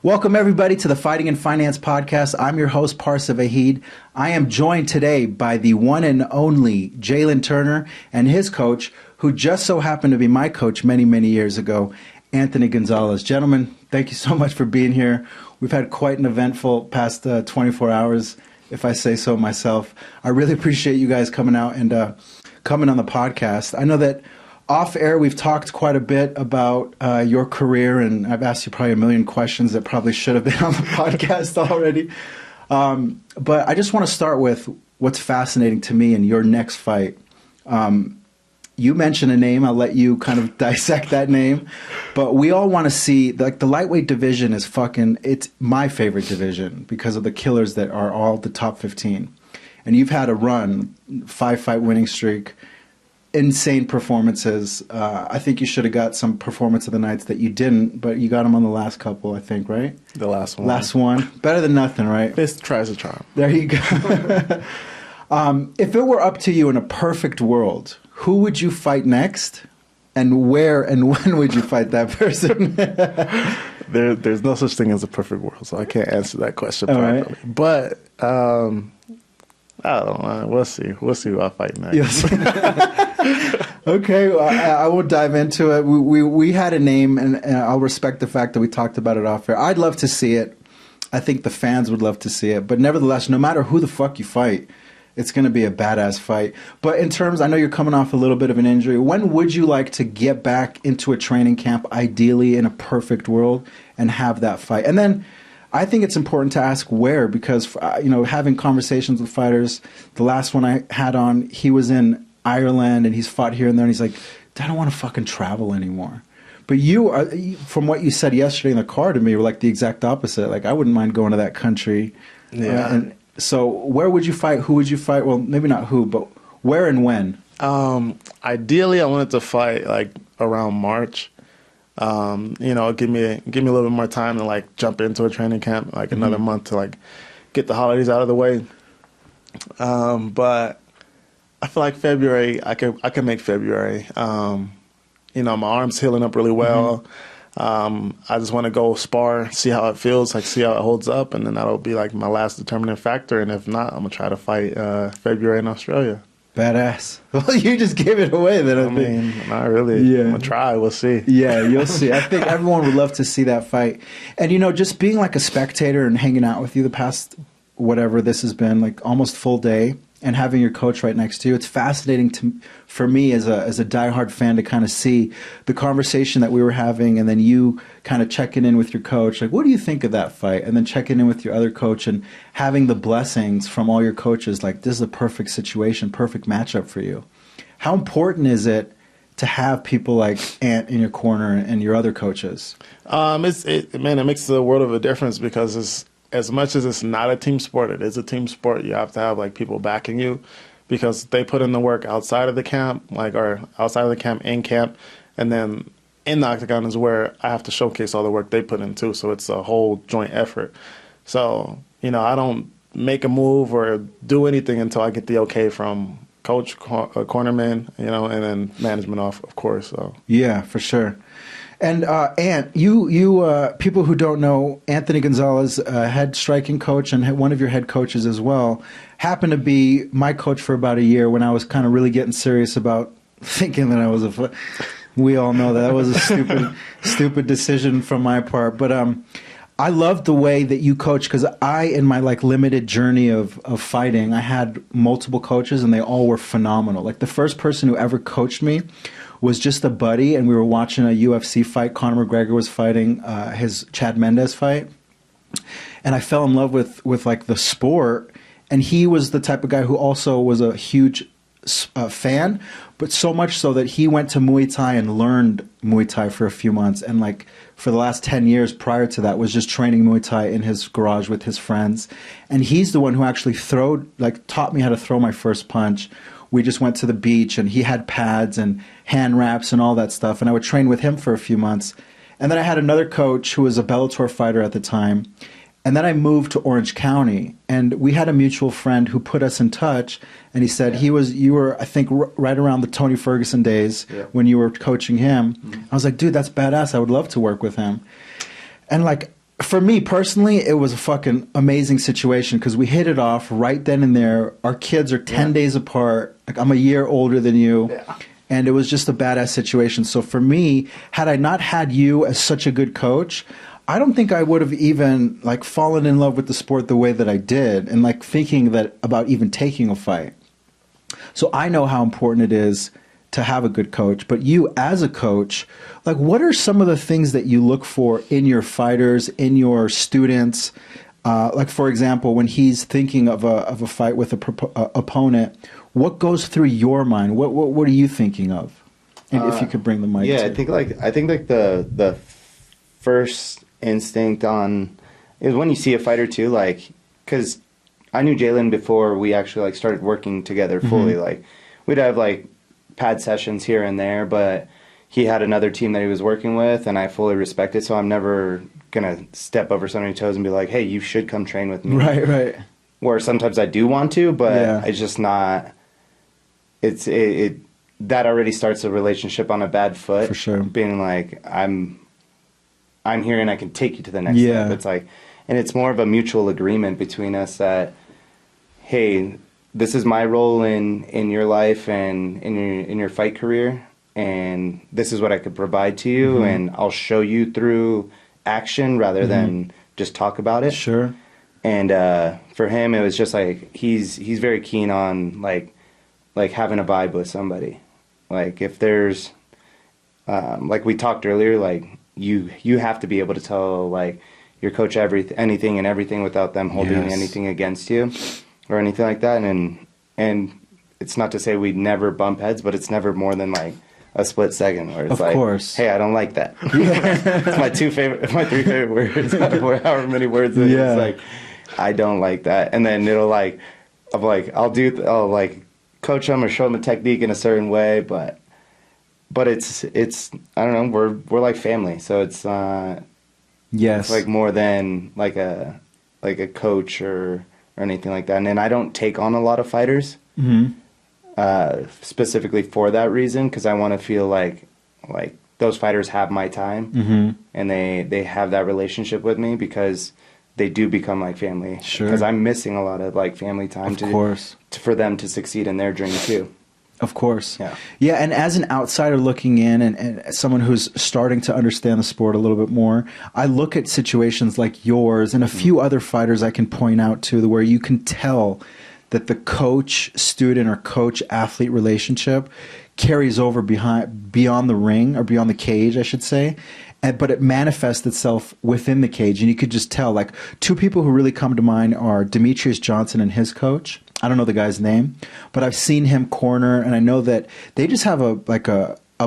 Welcome, everybody, to the Fighting and Finance Podcast. I'm your host, Parsa Vahid. I am joined today by the one and only Jalin Turner and his coach, who just so happened to be my coach many, many years ago, Anthony Gonzalez. Gentlemen, thank you so much for being here. We've had quite an eventful past 24 hours, if I say so myself. I really appreciate you guys coming out and coming on the podcast. I know that off air, we've talked quite a bit about your career, and I've asked you probably a million questions that probably should have been on the podcast already. But I just want to start with what's fascinating to me in your next fight. You mentioned a name. I'll let you kind of dissect that name. But we all want to see, like, the lightweight division is it's my favorite division because of the killers that are all the top 15. And you've had a run, 5-fight winning streak. Insane performances. I think you should have got some performance of the nights that you didn't, but you got them on the last couple, I think, right? The last one. Last one. Better than nothing, right? This tries a charm. There you go. If it were up to you in a perfect world, who would you fight next? And where and when would you fight that person? There's no such thing as a perfect world, so I can't answer that question properly. Right. But I don't know. We'll see. We'll see who I fight next. Yes. Okay, well, I will dive into it. We had a name, and I'll respect the fact that we talked about it off air. I'd love to see it. I think the fans would love to see it. But nevertheless, no matter who the fuck you fight, it's going to be a badass fight. But in terms, I know you're coming off a little bit of an injury. When would you like to get back into a training camp, ideally in a perfect world, and have that fight? And then I think it's important to ask where, because, having conversations with fighters, the last one I had on, he was in Ireland and he's fought here and there, and he's like, I don't want to fucking travel anymore. But you are, from what you said yesterday in the car to me, were like the exact opposite. Like, I wouldn't mind going to that country. Yeah. And so where would you fight? Who would you fight? Well, maybe not who, but where and when? Ideally, I wanted to fight like around March. Give me a little bit more time to like jump into a training camp, like another month to like get the holidays out of the way. But I feel like February, I can make February. My arm's healing up really well. I just want to go spar, see how it feels, like see how it holds up, and then that'll be like my last determining factor. And if not, I'm gonna try to fight February in Australia. Badass. Well, you just gave it away then. I mean, not really. Yeah. I'm going to try. We'll see. Yeah, you'll see. I think everyone would love to see that fight. And, just being like a spectator and hanging out with you the past, whatever this has been, like almost full day, and having your coach right next to you, it's fascinating for me as a diehard fan to kind of see the conversation that we were having, and then you kind of checking in with your coach, like, what do you think of that fight? And then checking in with your other coach and having the blessings from all your coaches, like, this is a perfect situation, perfect matchup for you. How important is it to have people like Ant in your corner and your other coaches? It makes a world of a difference, because as much as it's not a team sport, it is a team sport. You have to have like people backing you, because they put in the work outside of the camp, or outside of the camp, in camp, and then in the octagon is where I have to showcase all the work they put in too. So it's a whole joint effort. So, I don't make a move or do anything until I get the okay from coach, cornerman, and then management of course. So yeah, for sure. And Ant, you people who don't know, Anthony Gonzalez, head striking coach and one of your head coaches as well, happened to be my coach for about a year when I was kind of really getting serious about thinking that I was we all know that was a stupid decision from my part. But I loved the way that you coach, because in my like limited journey of fighting, I had multiple coaches and they all were phenomenal. Like, the first person who ever coached me was just a buddy, and we were watching a UFC fight. Conor McGregor was fighting his Chad Mendes fight, and I fell in love with like the sport. And he was the type of guy who also was a huge fan, but so much so that he went to Muay Thai and learned Muay Thai for a few months, and like for the last 10 years prior to that was just training Muay Thai in his garage with his friends. And he's the one who actually taught me how to throw my first punch. We just went to the beach, and he had pads and hand wraps and all that stuff, and I would train with him for a few months. And then I had another coach who was a Bellator fighter at the time. And then I moved to Orange County, and we had a mutual friend who put us in touch, and he said you were, I think, right around the Tony Ferguson days when you were coaching him. I was like, dude, that's badass. I would love to work with him. And like, For me personally, it was a fucking amazing situation because we hit it off right then and there. Our kids are 10 days apart. Like, I'm a year older than you. Yeah. And it was just a badass situation. So for me, had I not had you as such a good coach, I don't think I would have even like fallen in love with the sport the way that I did and like thinking that about even taking a fight. So I know how important it is to have a good coach, but you as a coach, like what are some of the things that you look for in your fighters, in your students? Like for example, when he's thinking of a fight with a opponent, what goes through your mind? What are you thinking of? And if you could bring the mic. Yeah, to. I think the first instinct on is when you see a fighter too, like, because I knew Jalin before we actually like started working together fully. Like, we'd have like pad sessions here and there, but he had another team that he was working with, and I fully respect it. So I'm never gonna step over somebody's toes and be like, "Hey, you should come train with me." Right. Where sometimes I do want to, but Yeah. it's just not. It that already starts a relationship on a bad foot. For sure. Being like, I'm here and I can take you to the next Yeah. step. It's like, and it's more of a mutual agreement between us that, hey, this is my role in your life and in your fight career, and this is what I could provide to you, and I'll show you through action rather than just talk about it. Sure. And for him, it was just like he's very keen on like having a vibe with somebody. Like if there's like we talked earlier, like you have to be able to tell like your coach anything and everything without them holding Yes. anything against you or anything like that. And it's not to say we never bump heads, but it's never more than like a split second where it's Of like, course. hey, I don't like that. It's my three favorite words, however many words it is. Yeah. It's like, I don't like that. And then it'll like, I'll like coach them or show them a technique in a certain way, but it's I don't know, we're like family. So it's Yes. it's like more than like a coach or anything like that. And then I don't take on a lot of fighters. Specifically for that reason, because I want to feel like those fighters have my time and they have that relationship with me because they do become like family. Sure. Because I'm missing a lot of like family time for them to succeed in their journey too. Of course. Yeah. Yeah, and as an outsider looking in and someone who's starting to understand the sport a little bit more, I look at situations like yours and a few other fighters I can point out to where you can tell that the coach-student or coach-athlete relationship carries over beyond the ring or beyond the cage, I should say. But it manifests itself within the cage. And you could just tell, like, two people who really come to mind are Demetrius Johnson and his coach. I don't know the guy's name, but I've seen him corner, and I know that they just have a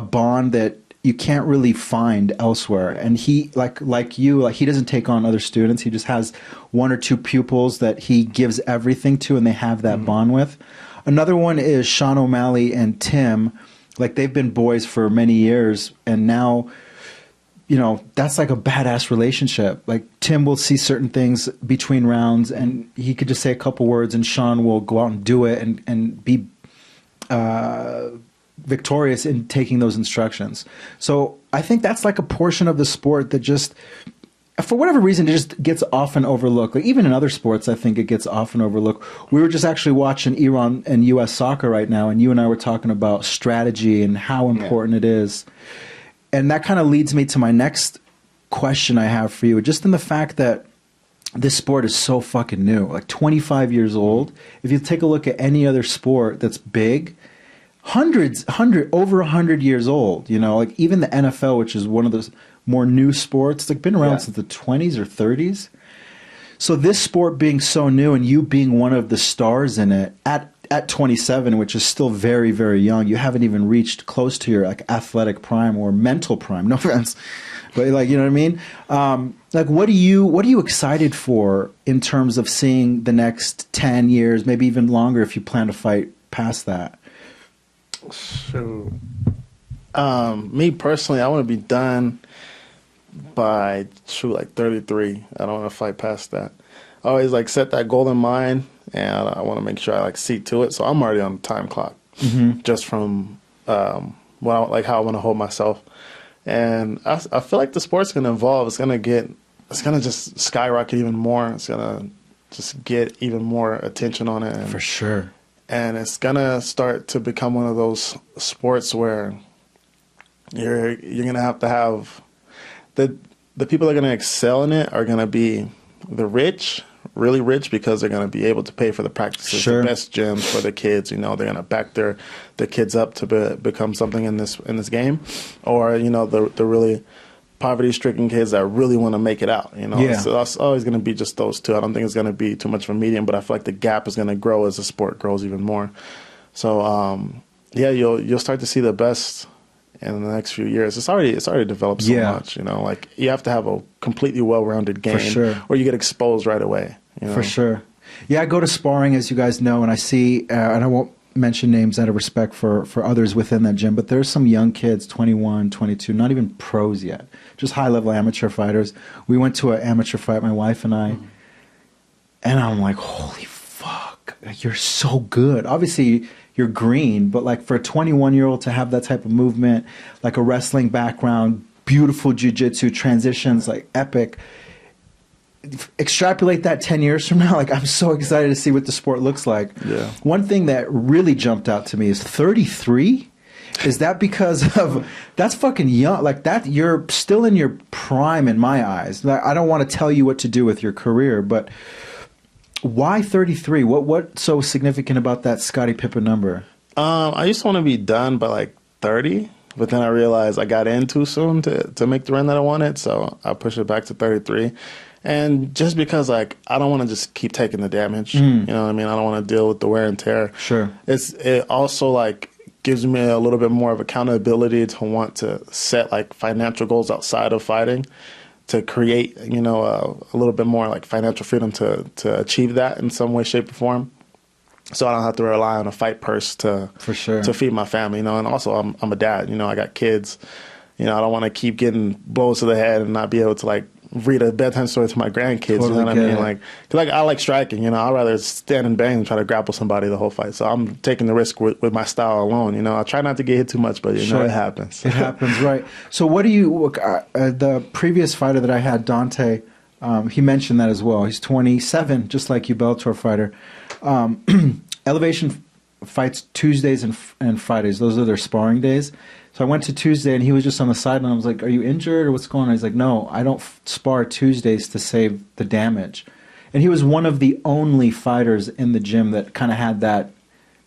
bond that you can't really find elsewhere. And he, like you, he doesn't take on other students. He just has one or two pupils that he gives everything to, and they have that bond with. Another one is Sean O'Malley and Tim. Like, they've been boys for many years, and now, you know, that's like a badass relationship. Like, Tim will see certain things between rounds, and he could just say a couple words, and Sean will go out and do it and be victorious in taking those instructions. So I think that's like a portion of the sport that just, for whatever reason, it just gets often overlooked. Like, even in other sports, I think it gets often overlooked. We were just actually watching Iran and U.S. soccer right now, and you and I were talking about strategy and how important it is. And that kind of leads me to my next question I have for you, just in the fact that this sport is so fucking new, like 25 years old. If you take a look at any other sport that's big, over 100 years old, you know, like even the NFL, which is one of those more new sports, it's like been around since the 20s or 30s. So this sport being so new and you being one of the stars in it at 27, which is still very, very young, you haven't even reached close to your like athletic prime or mental prime. No offense, but like, you know what I mean? Like, what are you excited for in terms of seeing the next 10 years, maybe even longer if you plan to fight past that? So, me personally, I want to be done by like 33. I don't want to fight past that. I always like set that goal in mind, and I want to make sure I like see to it. So I'm already on the time clock, just from how I want to hold myself. And I feel like the sport's going to evolve. It's going to get gonna just skyrocket even more. It's gonna just get even more attention on it. For sure. And it's gonna start to become one of those sports where you're gonna have the people that are gonna excel in it are gonna be the rich, really rich, because they're gonna be able to pay for the practices, Sure. the best gyms for the kids. You know, they're gonna back their kids up to become something in this game, or you know, the really poverty-stricken kids that really want to make it out. You know, Yeah. so that's always going to be just those two. I don't think it's going to be too much of a medium, but I feel like the gap is going to grow as the sport grows even more. So yeah, you'll start to see the best in the next few years. It's already developed so much. You know, like you have to have a completely well-rounded game, For sure. or you get exposed right away. You know? For sure. Yeah, I go to sparring, as you guys know, and I see, and I won't mention names out of respect for others within that gym, but there's some young kids, 21, 22, not even pros yet, just high-level amateur fighters. We went to an amateur fight, my wife and I, and I'm like, holy fuck, you're so good. Obviously, you're green, but like for a 21-year-old to have that type of movement, like a wrestling background, beautiful jiu-jitsu, transitions, like epic. Extrapolate that 10 years from now, like I'm so excited to see what the sport looks like. Yeah. One thing that really jumped out to me is 33. Is that because of that's fucking young? Like that, you're still in your prime in my eyes. Like, I don't want to tell you what to do with your career, but why 33? What's so significant about that Scottie Pippen number? I used to want to be done by like 30, but then I realized I got in too soon to make the run that I wanted, so I pushed it back to 33. And just because, like, I don't want to just keep taking the damage, you know what I mean? I don't want to deal with the wear and tear. Sure. It also, like, gives me a little bit more of accountability to want to set, like, financial goals outside of fighting, to create, you know, a little bit more, like, financial freedom to achieve that in some way, shape, or form. So I don't have to rely on a fight purse to feed my family, you know. And also, I'm a dad, you know, I got kids. You know, I don't want to keep getting blows to the head and not be able to, like, read a bedtime story to my grandkids. Totally, you know what I mean? Like, cause like I like striking. You know, I'd rather stand and bang than try to grapple somebody the whole fight. So I'm taking the risk with my style alone. You know, I try not to get hit too much, but you know, it happens. It happens, right? So what do you? The previous fighter that I had, Dante, he mentioned that as well. He's 27, just like you, Bellator fighter. Elevation fights Tuesdays and Fridays. Those are their sparring days. So I went to Tuesday, and he was just on the sideline. I was like, are you injured or what's going on? He's like, no, I don't spar Tuesdays to save the damage. And he was one of the only fighters in the gym that kind of had that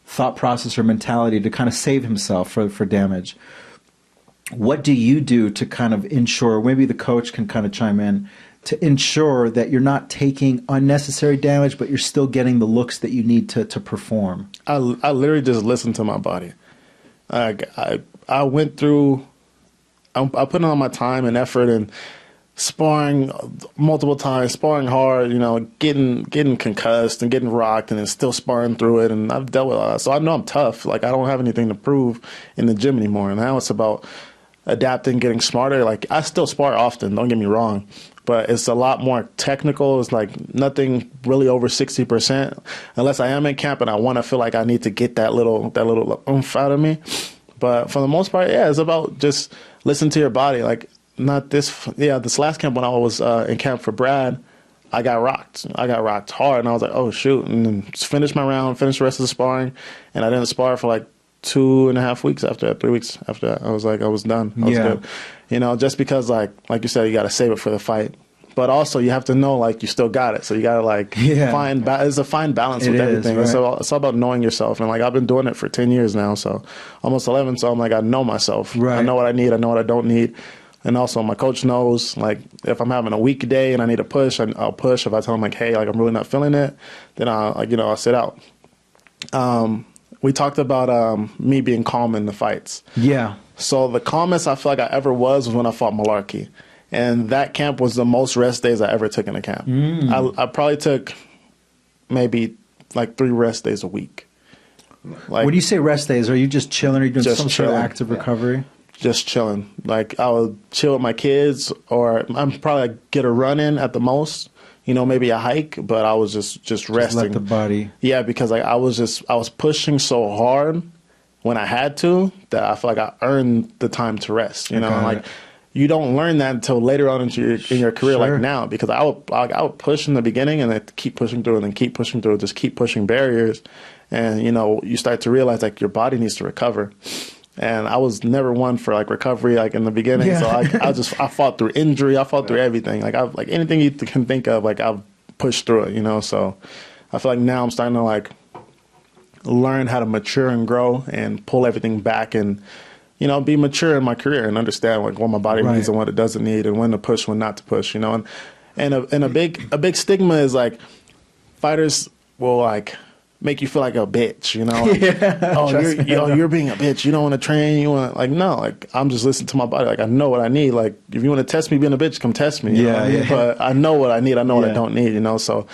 thought process or mentality to kind of save himself for damage. What do you do to kind of ensure, maybe the coach can kind of chime in, to ensure that you're not taking unnecessary damage, but you're still getting the looks that you need to perform? I literally just listen to my body. I went through, I put in all my time and effort and sparring multiple times, sparring hard, you know, getting concussed and getting rocked and then still sparring through it. And I've dealt with all that. So I know I'm tough. Like, I don't have anything to prove in the gym anymore. And now it's about adapting, getting smarter. Like, I still spar often, don't get me wrong, but it's a lot more technical. It's like nothing really over 60%, unless I am in camp and I want to feel like I need to get that little oomph out of me. But for the most part, yeah, it's about just listen to your body. Like, this last camp when I was in camp for Brad, I got rocked. I got rocked hard, and I was like, oh, shoot. And then just finished my round, finished the rest of the sparring, and I didn't spar for like 2.5 weeks after that, 3 weeks after that. I was like, I was done. I was good. You know, just because, like you said, you got to save it for the fight. But also, you have to know, like, you still got it. So you got to, like, find it's a fine balance with everything. Right? It's all about knowing yourself. And, like, I've been doing it for 10 years now, so almost 11. So I'm like, I know myself. Right. I know what I need. I know what I don't need. And also, my coach knows, like, if I'm having a weak day and I need a push, I'll push. If I tell him, like, hey, like, I'm really not feeling it, then I'll sit out. We talked about me being calm in the fights. Yeah. So the calmest I feel like I ever was when I fought Malarkey. And that camp was the most rest days I ever took in a camp. I probably took maybe like 3 rest days a week. Like, when you say rest days, are you just chilling or are you doing some sort of active recovery? Just chilling. Like, I would chill with my kids, or I'm probably get a run in at the most. You know, maybe a hike, but I was just resting. Let the body. Yeah, because like I was pushing so hard when I had to that I feel like I earned the time to rest. You know, like you don't learn that until later on in your career, Sure. like now, because I would push in the beginning and then keep pushing through and then keep pushing through, just keep pushing barriers. And, you know, you start to realize like your body needs to recover. And I was never one for like recovery, like in the beginning. Yeah. So I fought through injury. I fought through everything. Like anything you can think of, like I've pushed through it, you know? So I feel like now I'm starting to like learn how to mature and grow and pull everything back and, you know, be mature in my career and understand like what my body Right. needs and what it doesn't need and when to push, when not to push, you know. And a big stigma is like fighters will like make you feel like a bitch, you know. Like, you're being a bitch. You don't want to train. You want like no, like I'm just listening to my body. Like I know what I need. Like if you want to test me being a bitch, come test me. You know what I mean? But I know what I need. I know what I don't need. You know. So,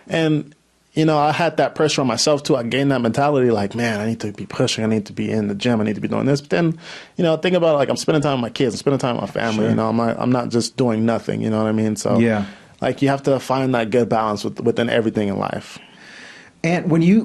and you know, I had that pressure on myself too. I gained that mentality. Like man, I need to be pushing. I need to be in the gym. I need to be doing this. But then, you know, think about it, like I'm spending time with my kids. I'm spending time with my family. Sure. You know, I'm not just doing nothing. You know what I mean? So Yeah. like you have to find that good balance within everything in life. And when you,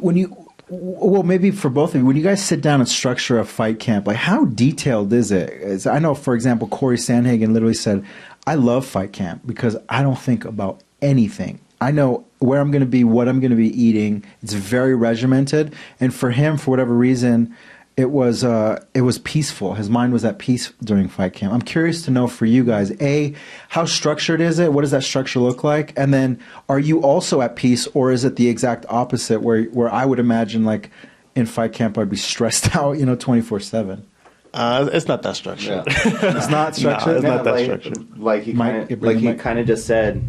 well, maybe for both of you, when you guys sit down and structure a fight camp, like how detailed is it? I know, for example, Corey Sandhagen literally said, I love fight camp because I don't think about anything. I know where I'm going to be, what I'm going to be eating. It's very regimented. And for him, for whatever reason, it was peaceful. His mind was at peace during fight camp. I'm curious to know for you guys, A, how structured is it? What does that structure look like? And then are you also at peace, or is it the exact opposite where I would imagine like in fight camp I'd be stressed out, you know, 24/7? It's not that structured. Yeah. It's not structured? No, it's not that like, structured. Like he kind of just said,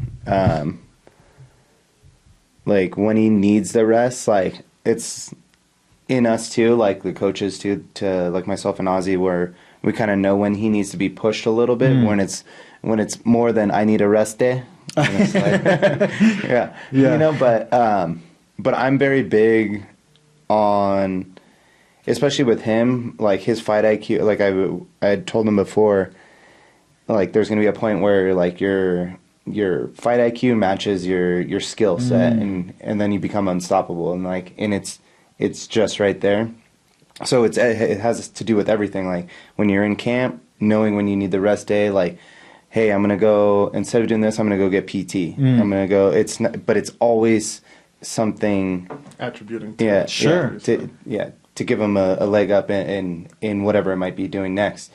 like when he needs the rest, like it's in us too, like the coaches too, to like myself and Ozzy, where we kind of know when he needs to be pushed a little bit, when it's more than I need a rest day. And it's like, yeah, you know, but I'm very big on, especially with him, like his fight IQ. Like I had told him before, like there's gonna be a point where like your fight IQ matches your skill set, and then you become unstoppable, and it's just right there. So it has to do with everything. Like when you're in camp, knowing when you need the rest day, like, hey, I'm gonna go, instead of doing this, I'm gonna go get PT. I'm gonna go. It's not, but it's always something Attributing to it. Sure. To give them a leg up in whatever it might be doing next.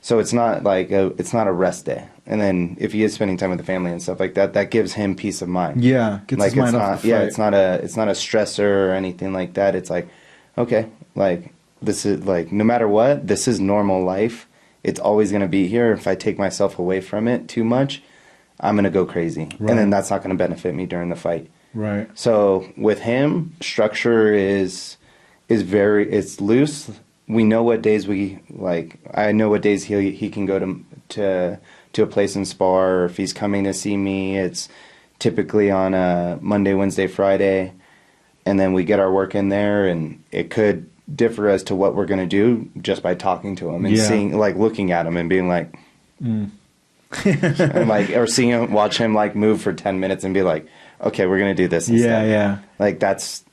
So it's not like it's not a rest day. And then if he is spending time with the family and stuff like that, that gives him peace of mind. Yeah, gets like his mind off the fight. it's not a stressor or anything like that. It's like, okay, like this is like no matter what, this is normal life. It's always going to be here. If I take myself away from it too much, I'm going to go crazy. Right. And then that's not going to benefit me during the fight. Right. So with him, structure is it's loose. We know what days I know what days he can go to a place and spar, or if he's coming to see me, it's typically on a Monday, Wednesday, Friday, and then we get our work in there, and it could differ as to what we're going to do just by talking to him and seeing, like looking at him and being like, and like, or seeing him, watch him like move for 10 minutes and be like, okay, we're going to do this instead. Yeah. Like that's,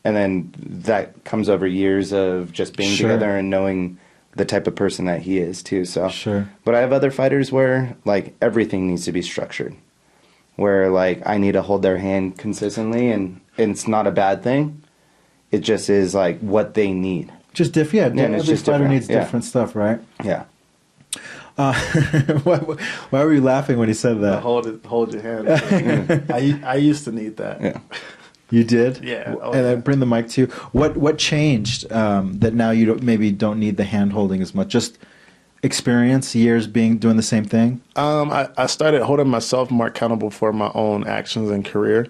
and then that comes over years of just being together and knowing the type of person that he is too. So, but I have other fighters where like everything needs to be structured, where like I need to hold their hand consistently, and it's not a bad thing. It just is like what they need. Just different. Yeah, every fighter needs different stuff, right? Yeah. Why were you laughing when he said that? Hold your hand. I used to need that. Yeah. You did? Yeah. And I bring the mic to you. What changed that now you maybe don't need the hand holding as much? Just experience, years doing the same thing? I started holding myself more accountable for my own actions and career.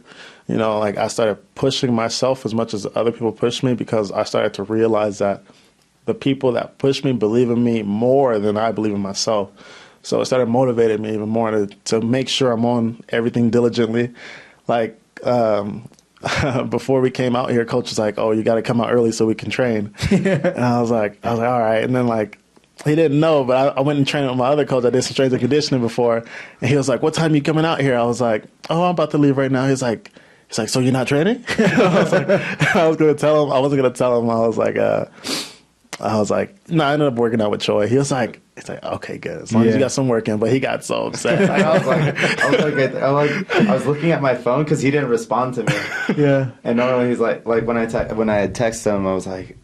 You know, like I started pushing myself as much as other people pushed me, because I started to realize that the people that push me believe in me more than I believe in myself. So it started motivating me even more to make sure I'm on everything diligently. Like, before we came out here, coach was like, "Oh, you got to come out early so we can train." And I was like, all right. And then like, he didn't know, but I went and trained with my other coach. I did some strength and conditioning before, and he was like, "What time you coming out here?" I was like, "Oh, I'm about to leave right now." He's like, "So you're not training?" I was gonna tell him. I wasn't gonna tell him. I was like, I was like, no, I ended up working out with Choi. He's like, okay, good. As long as you got some work in. But he got so upset. I was looking at my phone because he didn't respond to me. Yeah. And normally he's like when I had texted him, I was like,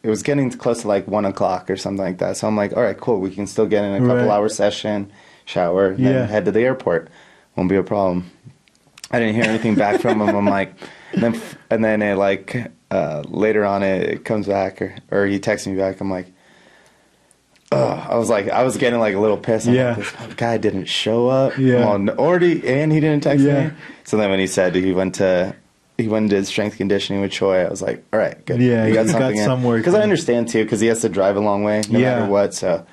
it was getting close to like 1 o'clock or something like that. So I'm like, all right, cool. We can still get in a couple hour session, shower, then head to the airport. Won't be a problem. I didn't hear anything back from him. I'm like, and then it like later on it comes back or he texts me back. I'm like, I was getting like a little pissed. I'm like, this guy didn't show up. Yeah. And he didn't text me. So then when he said he went to his strength conditioning with Choi, I was like, all right, good. Yeah, you got something somewhere. Because I understand too, because he has to drive a long way no matter what. So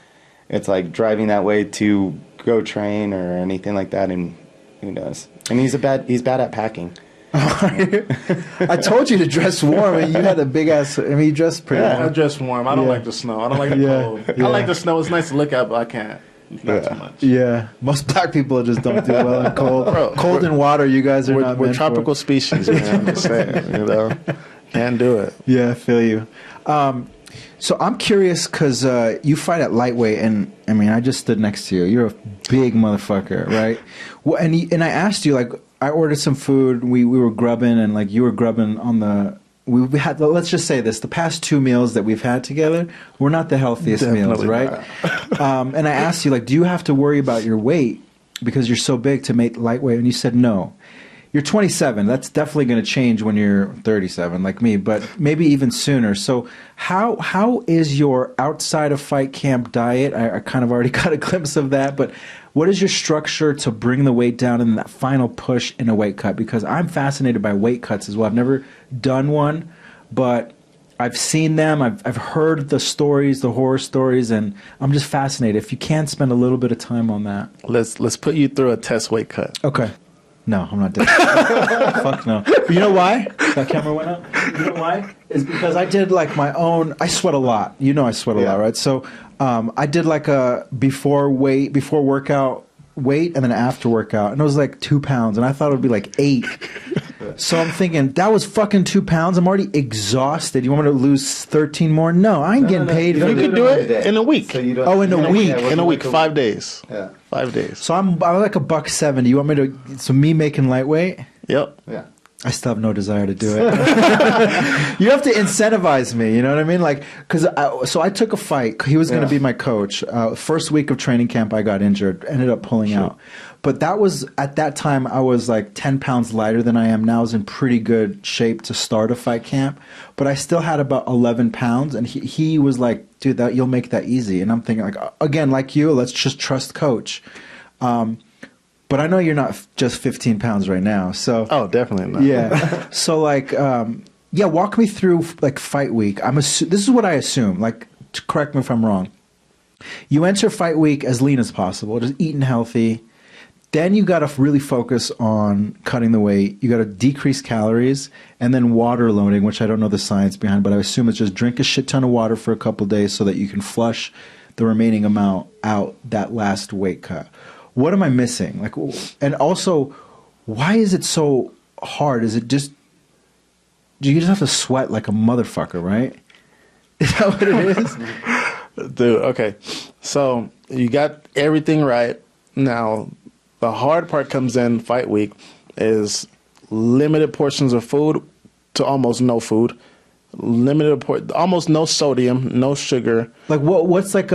it's like driving that way to go train or anything like that, and who knows? And he's bad at packing. I told you to dress warm, and you had a big ass. I mean, you dressed pretty warm. I dress warm. I don't like the snow. I don't like the cold. I like the snow. It's nice to look at, but I can't. Not too much. Yeah, most black people just don't do well in cold. Cold and water, you guys are not. We're tropical species, man. I'm just saying, can't do it. Yeah, I feel you. So I'm curious because you fight at lightweight, and I mean, I just stood next to you. You're a big motherfucker, right? Well, and I asked you, like, I ordered some food. We were grubbing, and like you were grubbing on the. We had, let's just say this: the past 2 meals that we've had together were not the healthiest meals, right? And I asked you, like, do you have to worry about your weight because you're so big to make lightweight? And you said no. You're 27. That's definitely going to change when you're 37, like me, but maybe even sooner. So how is your outside of fight camp diet? I kind of already got a glimpse of that, but what is your structure to bring the weight down in that final push in a weight cut? Because I'm fascinated by weight cuts as well. I've never done one, but I've seen them. I've heard the stories, the horror stories, and I'm just fascinated. If you can spend a little bit of time on that. Let's put you through a test weight cut. Okay. No, I'm not doing it. Fuck no. But you know why? That camera went up? You know why? It's because I did like my own. I sweat a lot. You know I sweat a lot, right? So I did like a before workout weight and then after workout. And it was like 2 pounds. And I thought it would be like 8. So I'm thinking, that was fucking 2 pounds. I'm already exhausted. You want me to lose 13 more? No, I ain't getting paid. You could do it in a week. So in a week. In a week, 5 days. Yeah. 5 days. So I'm like $170. You want me to? So me making lightweight? Yep. Yeah. I still have no desire to do it. You have to incentivize me. You know what I mean? Like, so I took a fight. He was going to be my coach. First week of training camp, I got injured. Ended up pulling out. But that was at that time I was like 10 pounds lighter than I am now. I was in pretty good shape to start a fight camp. But I still had about 11 pounds, and he was like, "Dude, you'll make that easy." And I'm thinking, like, again, like you, let's just trust coach. But I know you're not just 15 pounds right now. So definitely not. Yeah. So like, walk me through like fight week. This is what I assume. Like, correct me if I'm wrong. You enter fight week as lean as possible, just eating healthy. Then you got to really focus on cutting the weight. You got to decrease calories, and then water loading, which I don't know the science behind, but I assume it's just drink a shit ton of water for a couple days so that you can flush the remaining amount out that last weight cut. What am I missing? Like, and also, why is it so hard? Is it just you just have to sweat like a motherfucker, right? Is that what it is? Dude, okay. So you got everything right. Now, the hard part comes in fight week is limited portions of food to almost no food. Almost no sodium, no sugar. Like what's like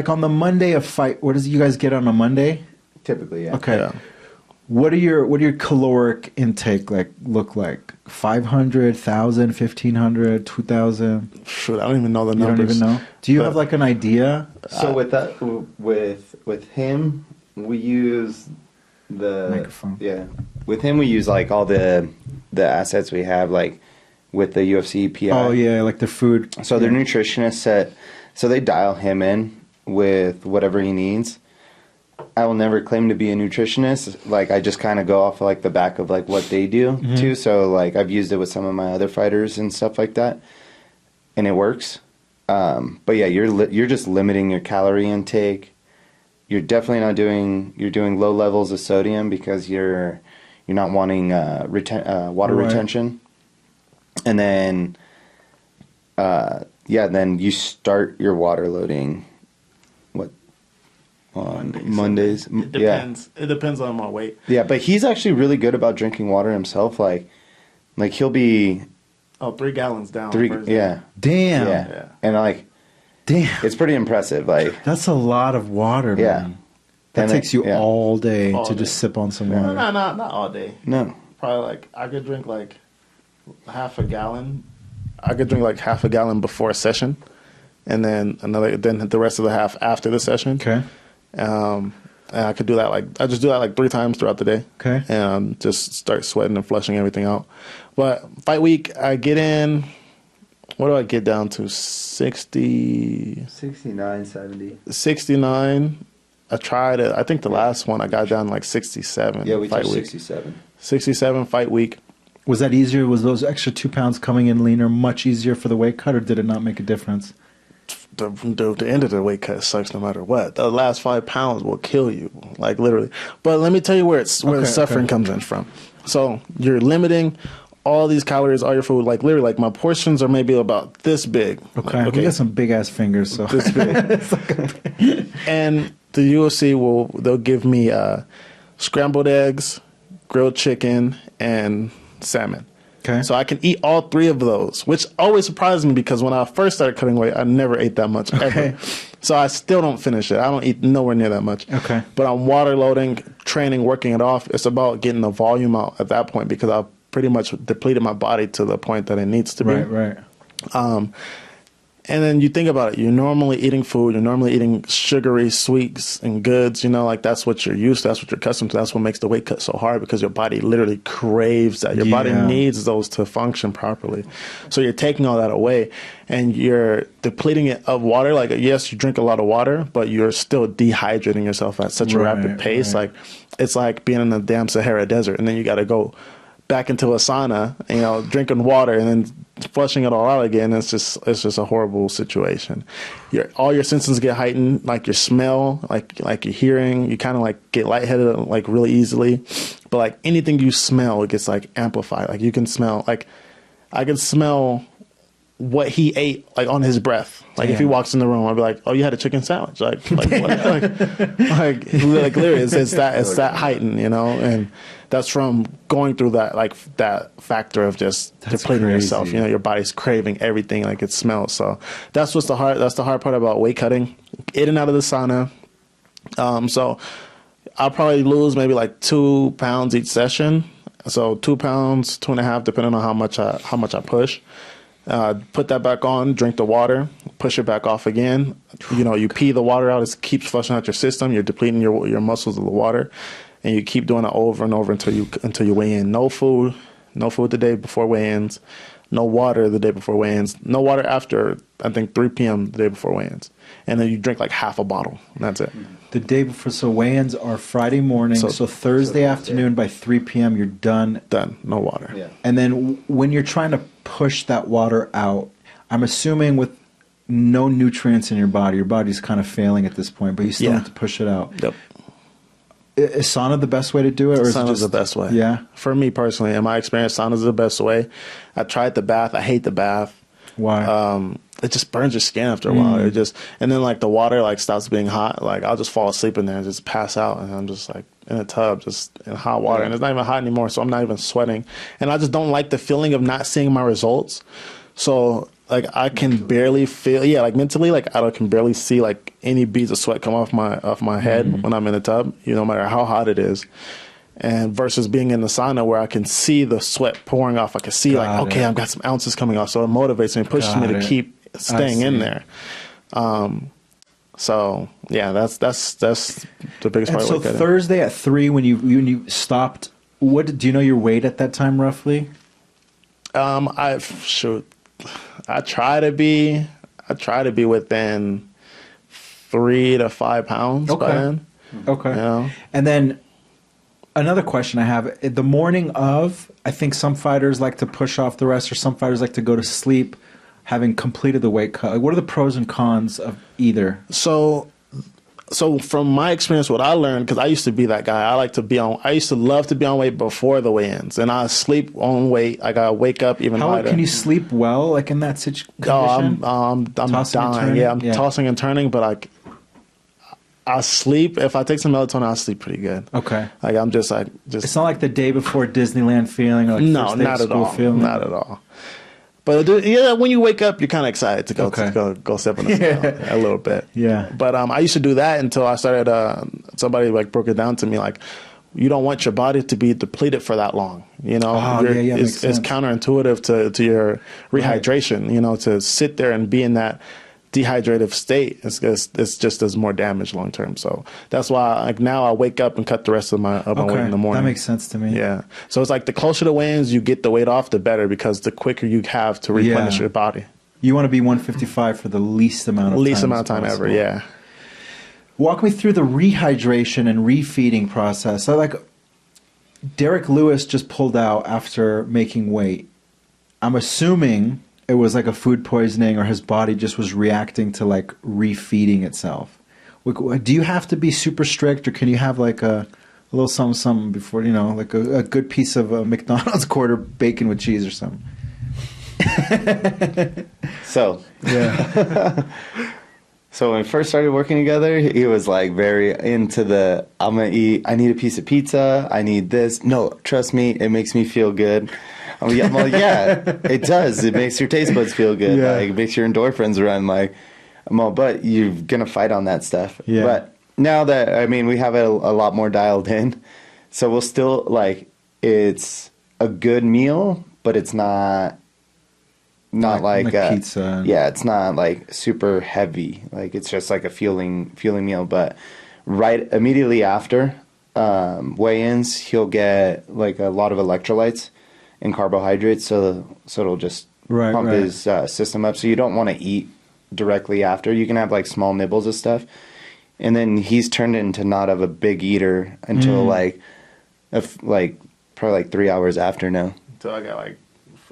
on the Monday of fight? What does you guys get on a Monday? Typically, yeah. Okay. Yeah. What are your caloric intake look like? 500, 1,000, 1,500, 2,000? Shoot, I don't even know the numbers. You don't even know? Do you have like an idea? So with that, with him, we use the microphone. Yeah. With him, we use like all the assets we have, like with the UFC PI. Oh yeah, like the food. So their nutritionist so they dial him in with whatever he needs. I will never claim to be a nutritionist. Like, I just kind of go off of, like, the back of, like, what they do, too. So, like, I've used it with some of my other fighters and stuff like that, and it works. But, yeah, you're just limiting your calorie intake. You're definitely not you're doing low levels of sodium because you're not wanting water retention. And then yeah, then you start your water loading. What? On Mondays. It depends. Yeah. It depends on my weight. Yeah, but he's actually really good about drinking water himself. Like he'll be 3 gallons down. Yeah. Damn. Yeah. And like, damn, it's pretty impressive. Like, that's a lot of water, man. Yeah. That takes you all day all to day. just sip on some water. No, not all day. No. Probably like I could drink like half a gallon. I could drink like half a gallon before a session, and then the rest of the half after the session. Okay. And I could do that I just do that like 3 times throughout the day. Okay. And just start sweating and flushing everything out. But fight week, I get in. What do I get down to? 69, 70. 69. I tried it. I think the last one I got down like 67. Yeah, we fight did week. 67. 67 fight week. Was that easier? Was those extra 2 pounds coming in leaner much easier for the weight cut, or did it not make a difference? The end of the weight cut sucks no matter what. The last 5 pounds will kill you, like literally. But let me tell you where the suffering comes in from. So you're limiting all these calories, all your food, like literally, like my portions are maybe about this big. Okay. We got some big ass fingers, so this big. And the UFC they'll give me scrambled eggs, grilled chicken, and salmon. Okay. So I can eat all 3 of those, which always surprised me because when I first started cutting weight, I never ate that much ever. So I still don't finish it. I don't eat nowhere near that much. Okay. But I'm water loading, training, working it off. It's about getting the volume out at that point because I've pretty much depleted my body to the point that it needs to be. Right. And then you think about it. You're normally eating food. You're normally eating sugary sweets and goods. You know, like that's what you're used to. That's what you're accustomed to. That's what makes the weight cut so hard because your body literally craves that. Your body needs those to function properly. So you're taking all that away and you're depleting it of water. Like, yes, you drink a lot of water, but you're still dehydrating yourself at such a rapid pace. Like, it's like being in the damn Sahara Desert and then you got to go back into a sauna, you know, drinking water and then flushing it all out again. It's just a horrible situation. All your senses get heightened, like your smell, like your hearing. You kind of like get lightheaded like really easily. But like anything you smell, it gets like amplified. Like you can smell, like I can smell what he ate like on his breath. Like if he walks in the room, I'd be like, "Oh, you had a chicken sandwich." Like what? like literally, it's that heightened, you know, and that's from going through that factor of just depleting yourself. You know, your body's craving everything like it smells. So that's the hard part about weight cutting. In and out of the sauna. So I'll probably lose maybe like 2 pounds each session. So 2 pounds, 2.5, depending on how much I push. Put that back on, drink the water, push it back off again. You know, you pee the water out, it keeps flushing out your system. You're depleting your muscles of the water, and you keep doing it over and over until you weigh in. No food the day before weigh-ins. No water the day before weigh-ins. No water after, I think, 3 p.m. the day before weigh-ins. And then you drink like half a bottle, and that's it. The day before, so weigh-ins are Friday morning, so Thursday afternoon by 3 p.m. you're done. Done, no water. Yeah. And then when you're trying to push that water out, I'm assuming with no nutrients in your body's kind of failing at this point, but you still have to push it out. Yep. Is sauna the best way to do it? Or Sauna's the best way. Yeah. For me personally, in my experience, sauna's the best way. I tried the bath. I hate the bath. Why? It just burns your skin after a while. It just, and then like the water like stops being hot. Like I'll just fall asleep in there and just pass out, and I'm just like in a tub, just in hot water, and it's not even hot anymore, so I'm not even sweating. And I just don't like the feeling of not seeing my results. So like I can barely feel, like mentally, like I can barely see like any beads of sweat come off my head when I'm in the tub, no matter how hot it is. And versus being in the sauna where I can see the sweat pouring off, I can see I've got some ounces coming off, so it motivates me, pushes me to keep staying in there. So yeah, that's the biggest part. So Thursday at 3, when you stopped, what do you know your weight at that time roughly? I try to be within 3 to 5 pounds by then. Okay. You know? And then another question I have, the morning of, I think some fighters like to push off the rest, or some fighters like to go to sleep having completed the weight cut. Like, what are the pros and cons of either? So So from my experience, what I learned, because I used to be that guy, I used to love to be on weight before the weigh-ins, and I sleep on weight. I gotta wake up even How lighter. can you sleep well, like in that situation? Oh, I'm Tossing and dying. turning? Yeah, I'm Yeah. tossing and turning, but I sleep. If I take some melatonin, I sleep pretty good. Okay. Like I'm just It's not like the day before Disneyland feeling, or like no, first day not of at school all. feeling. Not at all. But yeah, when you wake up, you're kind of excited to go Okay. go step on the scale a little bit. Yeah. But I used to do that until I started. Somebody like broke it down to me like, you don't want your body to be depleted for that long. You know, Oh, yeah, makes it's sense. counterintuitive to your rehydration. Right. You know, to sit there and be in that dehydrative state, it's just does more damage long term. So that's why like now I wake up and cut the rest of my weight in the morning. That makes sense to me. Yeah. So it's like the closer to weigh-ins you get the weight off, the better, because the quicker you have to replenish your body. You want to be 155 for the least amount of time ever. Yeah. Walk me through the rehydration and refeeding process. So like Derek Lewis just pulled out after making weight. I'm assuming it was like a food poisoning, or his body just was reacting to like refeeding itself. Do you have to be super strict, or can you have like a little something before, you know, like a good piece of McDonald's quarter bacon with cheese or something? So yeah. So when we first started working together, he was like very into the, I'm going to eat, I need a piece of pizza, I need this. No, trust me, it makes me feel good. I'm like, yeah, it does. It makes your taste buds feel good. Yeah. Like, it makes your endorphins run. Like, but you're going to fight on that stuff. Yeah. But now that, I mean, we have it a lot more dialed in. So we'll still, like, it's a good meal, but it's not like pizza. Yeah, it's not like super heavy. Like, it's just like a fueling meal. But right immediately after weigh-ins, he'll get like a lot of electrolytes and carbohydrates, so it'll just pump his system up. So you don't want to eat directly after. You can have like small nibbles of stuff, and then he's turned into not of a big eater until like probably like 3 hours after now. Until I got like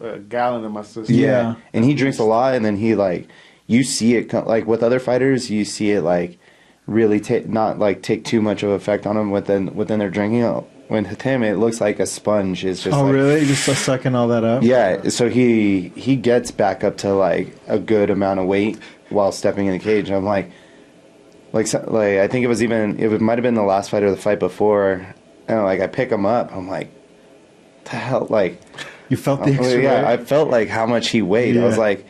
a gallon in my system. Yeah, and he drinks a lot, and then he like, you see it like with other fighters, you see it like really not like take too much of effect on them within their drinking. With him, it looks like a sponge. It's just really? You just sucking all that up? Yeah, so he gets back up to like a good amount of weight while stepping in the cage. I'm like I think it might have been the last fight or the fight before, and like I pick him up. I'm like, the hell, like you felt the extra weight? I felt like how much he weighed. Yeah. I was like,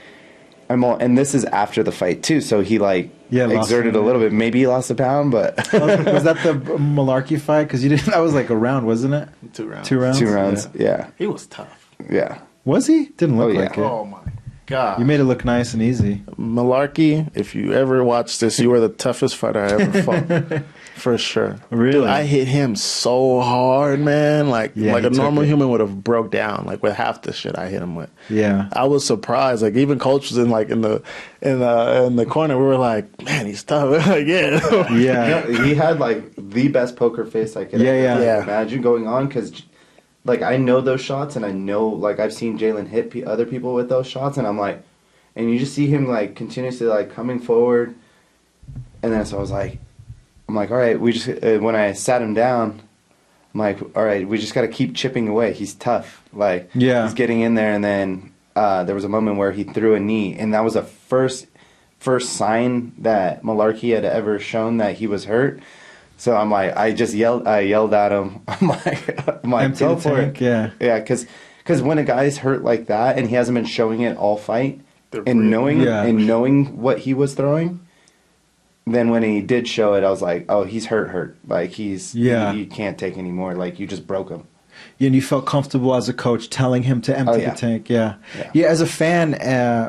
and this is after the fight too, so he like exerted a little bit. Maybe he lost a pound, but was that the Malarkey fight? Because you didn't. That was like a round, wasn't it? 2 rounds. 2 rounds. 2 rounds. Yeah. He was tough. Yeah. Was he? Didn't look like it. Oh my god. You made it look nice and easy. Malarkey, if you ever watch this, you were the toughest fighter I ever fought. For sure. Really? Dude, I hit him so hard, man. Like a normal human would have broke down, like with half the shit I hit him with. Yeah. I was surprised. Like even coach was in the corner. We were like, man, he's tough. Like, yeah. Yeah. He had like the best poker face I could ever imagine going on, because like I know those shots, and I know like I've seen Jalin hit other people with those shots, and I'm like, and you just see him like continuously like coming forward, and then so I was like, I'm like, all right, we just when I sat him down, I'm like, all right, we just got to keep chipping away. He's tough, like he's getting in there, and then there was a moment where he threw a knee, and that was the first sign that Malarkey had ever shown that he was hurt. So I'm like, I yelled at him. I'm like, go for it. Yeah, because when a guy's hurt like that and he hasn't been showing it all fight, and knowing what he was throwing, then when he did show it, I was like, oh, he's hurt. Like you can't take any more. Like you just broke him. And you felt comfortable as a coach telling him to empty the tank. Yeah. As a fan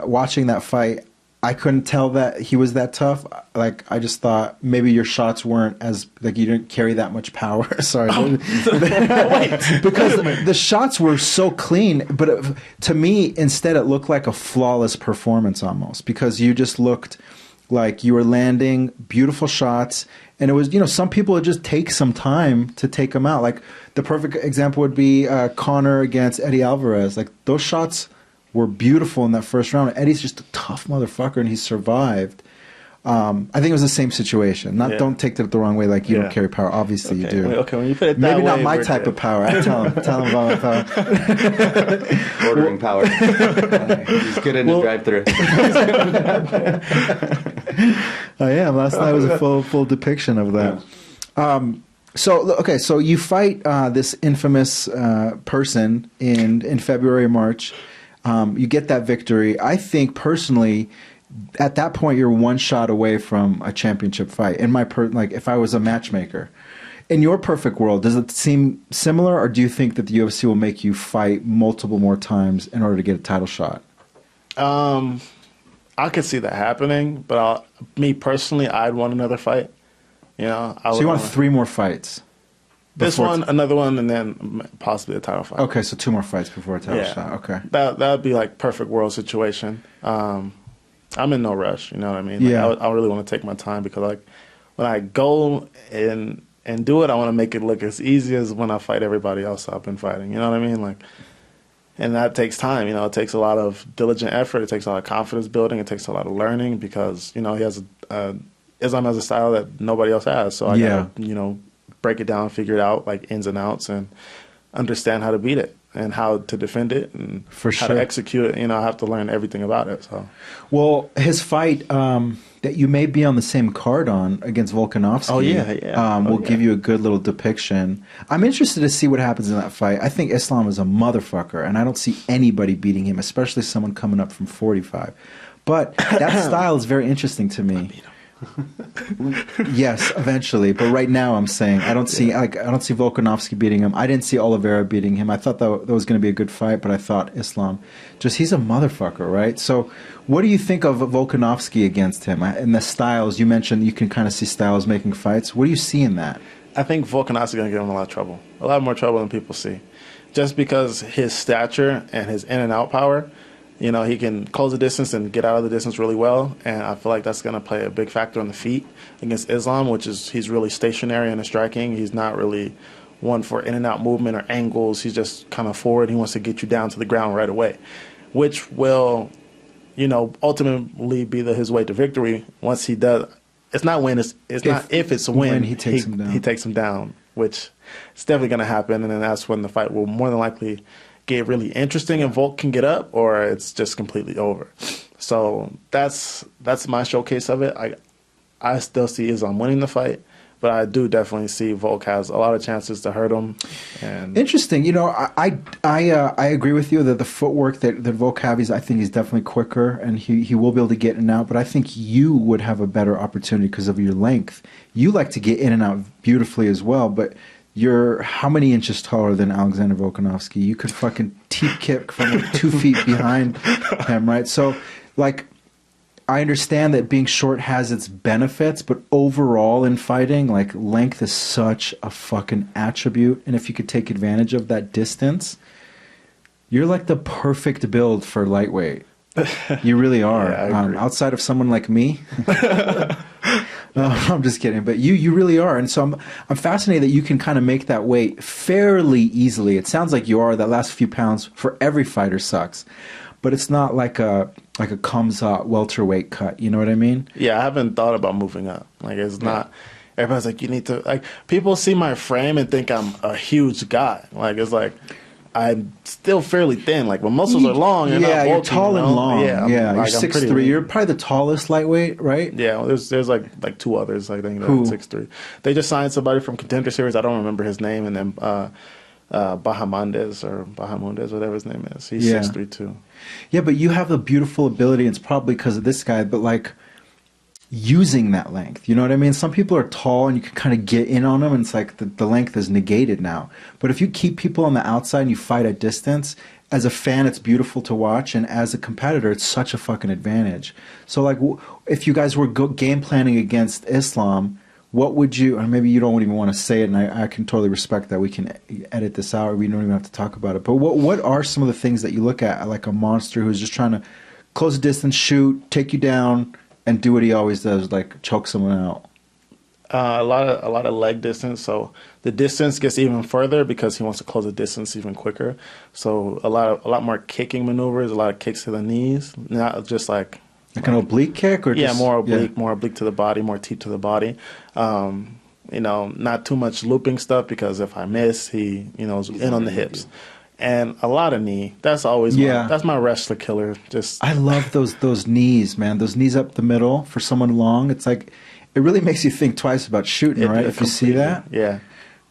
watching that fight, I couldn't tell that he was that tough. Like I just thought maybe your shots weren't as like you didn't carry that much power. Sorry, because the shots were so clean. But to me, instead, it looked like a flawless performance almost, because you just looked like you were landing beautiful shots. And it was, some people would just take some time to take them out. Like the perfect example would be Conor against Eddie Alvarez. Like those shots were beautiful in that first round. Eddie's just a tough motherfucker, and he survived. I think it was the same situation. Not Don't take that the wrong way. Like you don't carry power. Obviously you do. Okay, when you put it that maybe way, not my type of power. I tell him about my power. Ordering power. He's good in the drive-through. I am. Last night was a full depiction of that. Yeah. So you fight this infamous person in February, March. You get that victory. I think personally, at that point, you're one shot away from a championship fight. In my if I was a matchmaker, in your perfect world, does it seem similar, or do you think that the UFC will make you fight multiple more times in order to get a title shot? I could see that happening, but me personally, I'd want another fight. You know, so you want 3 more fights? This one, another one, and then possibly a title fight. Okay, so 2 more fights before a title shot. Okay, that would be like perfect world situation. I'm in no rush. You know what I mean? Yeah. I really want to take my time because like when I go and do it, I want to make it look as easy as when I fight everybody else I've been fighting. You know what I mean? Like, and that takes time. You know, it takes a lot of diligent effort. It takes a lot of confidence building. It takes a lot of learning because he has Islam has a style that nobody else has. So I gotta break it down, figure it out like ins and outs, and understand how to beat it and how to defend it and how to execute it. I have to learn everything about it. So, well, his fight that you may be on the same card on against Volkanovski. Will give you a good little depiction. I'm interested to see what happens in that fight. I think Islam is a motherfucker, and I don't see anybody beating him, especially someone coming up from 45. But that style is very interesting to me. Yes, eventually. But right now, I'm saying I don't see Volkanovski beating him. I didn't see Oliveira beating him. I thought that was going to be a good fight, but I thought Islam, he's a motherfucker, right? So, what do you think of Volkanovski against him? And the styles you mentioned, you can kind of see styles making fights. What do you see in that? I think Volkanovski is going to give him a lot of trouble, a lot more trouble than people see, just because his stature and his in and out power. He can close the distance and get out of the distance really well, and I feel like that's going to play a big factor on the feet against Islam, which is he's really stationary in his striking. He's not really one for in and out movement or angles. He's just kind of forward. He wants to get you down to the ground right away, which will, ultimately be his way to victory once he does. It's not when it's not if it's when he takes him down. He takes him down, which is definitely going to happen, and then that's when the fight will more than likely get really interesting and Volk can get up, or it's just completely over. So that's my showcase of it. I still see Islam winning the fight, but I do definitely see Volk has a lot of chances to hurt him. And interesting. I agree with you that the footwork that Volk has, I think he's definitely quicker and he will be able to get in and out, but I think you would have a better opportunity because of your length. You like to get in and out beautifully as well, but you're how many inches taller than Alexander Volkanovski? You could fucking teep kick from 2 feet behind him, right? So, I understand that being short has its benefits, but overall in fighting, length is such a fucking attribute. And if you could take advantage of that distance, you're like the perfect build for lightweight. You really are. Yeah, outside of someone like me. I'm just kidding, but you really are, and so I'm fascinated that you can kind of make that weight fairly easily. It sounds like you are. That last few pounds for every fighter sucks, but it's not like a Kamzat welterweight cut. You know what I mean? Yeah, I haven't thought about moving up. It's not. Everybody's like, you need to people see my frame and think I'm a huge guy. It's like I'm still fairly thin. My muscles are long. And not bulky, you're tall and long. Yeah, you're 6'3". You're probably the tallest lightweight, right? Yeah, there's like 2 others. I think that 6'3". They just signed somebody from Contender Series. I don't remember his name, and then Bahamondes, whatever his name is. He's 6'3" too. Yeah, but you have the beautiful ability. It's probably because of this guy, but using that length. You know what I mean? Some people are tall and you can kind of get in on them, and it's like the length is negated now. But if you keep people on the outside and you fight at distance, as a fan, it's beautiful to watch, and as a competitor, it's such a fucking advantage. So, if you guys were game planning against Islam, what would you, or maybe you don't even want to say it, and I can totally respect that. We can edit this out, or we don't even have to talk about it. But what are some of the things that you look at, like a monster who's just trying to close the distance, shoot, take you down, and do what he always does, choke someone out? A lot of leg distance. So the distance gets even further because he wants to close the distance even quicker. So a lot more kicking maneuvers, a lot of kicks to the knees, not just Like an oblique kick, or yeah, just, more oblique to the body, more teep to the body. You know, not too much looping stuff, because if I miss, he, you know, is in on the hips. And a lot of knee. That's always that's my wrestler killer. Just I love those knees, man. Those knees up the middle for someone long. It's like, it really makes you think twice about shooting, right? If you see that. Yeah.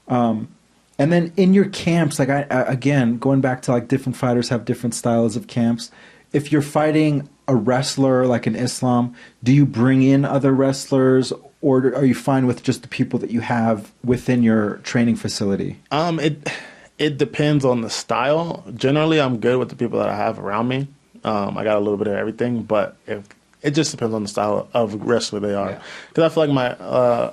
And then in your camps, like I again, going back to like different fighters have different styles of camps. If you're fighting a wrestler like in Islam, do you bring in other wrestlers, or are you fine with just the people that you have within your training facility? It depends on the style. Generally, I'm good with the people that I have around me. I got a little bit of everything, but it just depends on the style of wrestler they are. Because I feel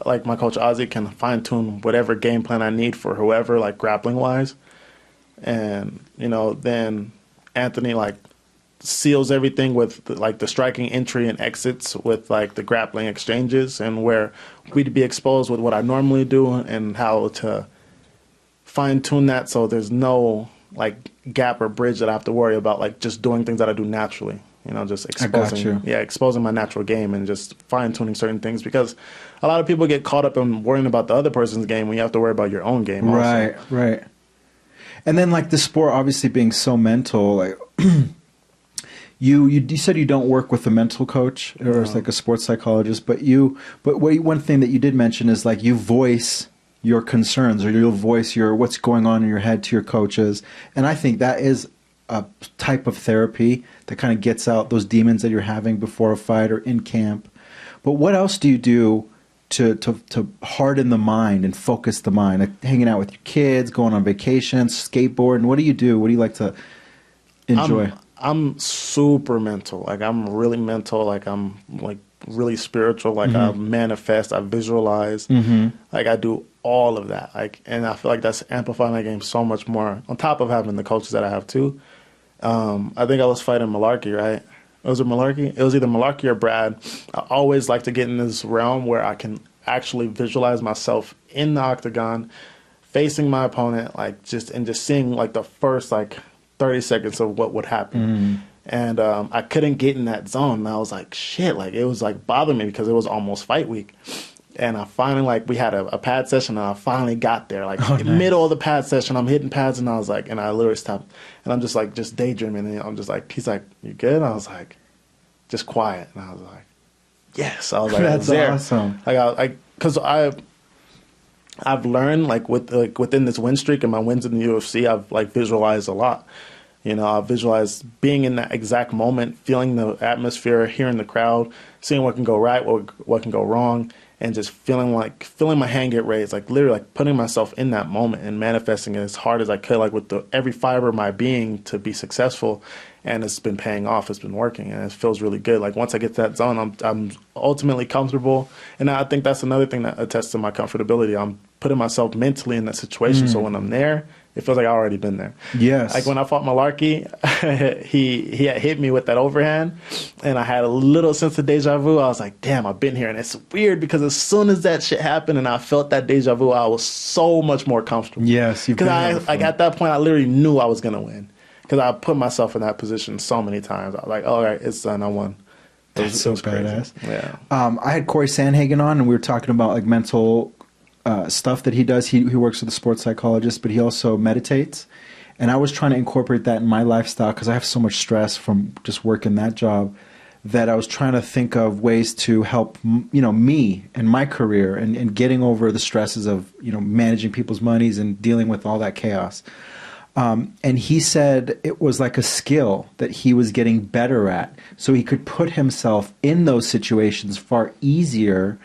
like my coach Ozzy can fine tune whatever game plan I need for whoever, like grappling wise, and you know, then Anthony like seals everything with like the striking entry and exits with like the grappling exchanges, and where we'd be exposed with what I normally do and how to fine tune that so there's no like gap or bridge that I have to worry about, like just doing things that I do naturally. You know, just exposing my natural game and just fine tuning certain things, because a lot of people get caught up in worrying about the other person's game when you have to worry about your own game. Also. Right. And then like the sport obviously being so mental, like you said you don't work with a mental coach or like a sports psychologist, but one thing that you did mention is like you voice your concerns, or you'll voice what's going on in your head to your coaches, and I think that is a type of therapy that kind of gets out those demons that you're having before a fight or in camp. But what else do you do to harden the mind and focus the mind? Like hanging out with your kids, going on vacations, skateboarding. What do you do? What do you like to enjoy? I'm super mental. Like I'm really mental. Like I'm like really spiritual. Like I manifest, I visualize. Like I do all of that. Like, and I feel like that's amplifying my game so much more, on top of having the coaches that I have too. I think I was fighting Malarkey, right? Was it Malarkey? It was either Malarkey or Brad. I always like to get in this realm where I can actually visualize myself in the octagon, facing my opponent, like just seeing like the first like 30 seconds of what would happen. And I couldn't get in that zone. And I was like, shit, like it was like bothering me because it was almost fight week. And I finally, like, we had a pad session, and I finally got there. Like, in the middle of the pad session, I'm hitting pads, and I was like, and I literally stopped. And I'm just, like, just daydreaming. And I'm just like, he's like, you good? And I was like, just quiet. And I was like, yes. I was like, that's awesome. Like, because I've learned, like, within this win streak and my wins in the UFC, I've, like, visualized a lot. You know, I visualized being in that exact moment, feeling the atmosphere, hearing the crowd, seeing what can go right, what can go wrong, and just feeling my hand get raised, like literally like putting myself in that moment and manifesting it as hard as I could, like with every fiber of my being to be successful. And it's been paying off. It's been working, and it feels really good. Like once I get to that zone, I'm ultimately comfortable, and I think that's another thing that attests to my comfortability. I'm putting myself mentally in that situation, so when I'm there, it feels like I've already been there. Yes. Like when I fought Malarkey, he had hit me with that overhand, and I had a little sense of deja vu. I was like, damn, I've been here. And it's weird because as soon as that shit happened and I felt that deja vu, I was so much more comfortable. Yes. Because at that point, I literally knew I was going to win. Because I put myself in that position so many times. I was like, all right, it's done. I won. That's so badass. Crazy. Yeah. I had Corey Sandhagen on, and we were talking about like mental stuff that he does. He works with a sports psychologist, but he also meditates. And I was trying to incorporate that in my lifestyle because I have so much stress from just working that job, that I was trying to think of ways to help, me and my career and getting over the stresses of, managing people's monies and dealing with all that chaos. And he said it was like a skill that he was getting better at, so he could put himself in those situations far easier.